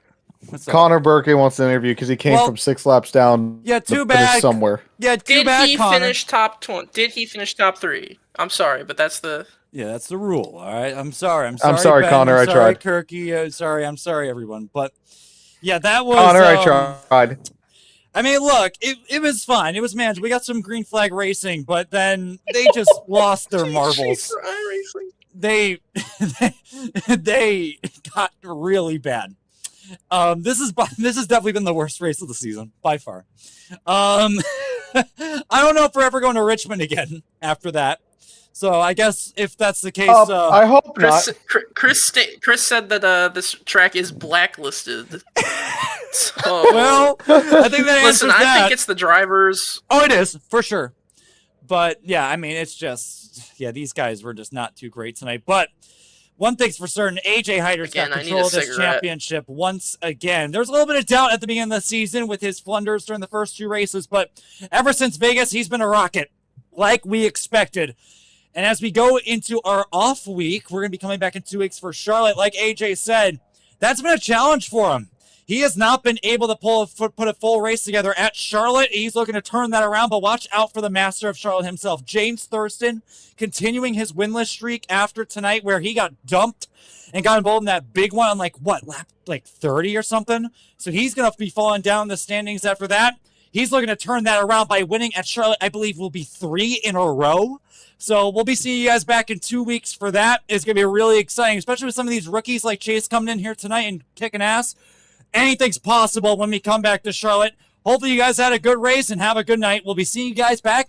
What's up? Connor Burke wants to interview because he came Well, from 6 laps down. yeah, too to bad. finish somewhere. Yeah, too Did bad, he Connor. finish top 20? Did he finish top 3? I'm sorry, but that's the. Yeah, that's the rule. All right, I'm sorry. I'm sorry, Ben. Connor, I'm I sorry, tried. Kirky. I'm sorry, everyone. But yeah, that was. Connor, I tried. I mean, look, it was fine. It was manageable. We got some green flag racing, but then they just lost their marbles. For iRacing. They got really bad. This has definitely been the worst race of the season by far. I don't know if we're ever going to Richmond again after that. So I guess if that's the case, I hope not. Chris said that this track is blacklisted. So, well, I think that answers listen, that. I think it's the drivers. Oh, it is for sure. But yeah, I mean, it's just these guys were just not too great tonight. But one thing's for certain, AJ Hyder's got control of this championship once again. There was a little bit of doubt at the beginning of the season with his flunders during the first 2 races, but ever since Vegas, he's been a rocket, like we expected. And as we go into our off week, we're going to be coming back in 2 weeks for Charlotte. Like AJ said, that's been a challenge for him. He has not been able to put a full race together at Charlotte. He's looking to turn that around, but watch out for the master of Charlotte himself, James Thurston, continuing his winless streak after tonight where he got dumped and got involved in that big one on lap 30 or something. So he's going to be falling down the standings after that. He's looking to turn that around by winning at Charlotte. I believe will be 3 in a row. So we'll be seeing you guys back in 2 weeks for that. It's going to be really exciting, especially with some of these rookies like Chase coming in here tonight and kicking ass. Anything's possible when we come back to Charlotte. Hopefully you guys had a good race and have a good night. We'll be seeing you guys back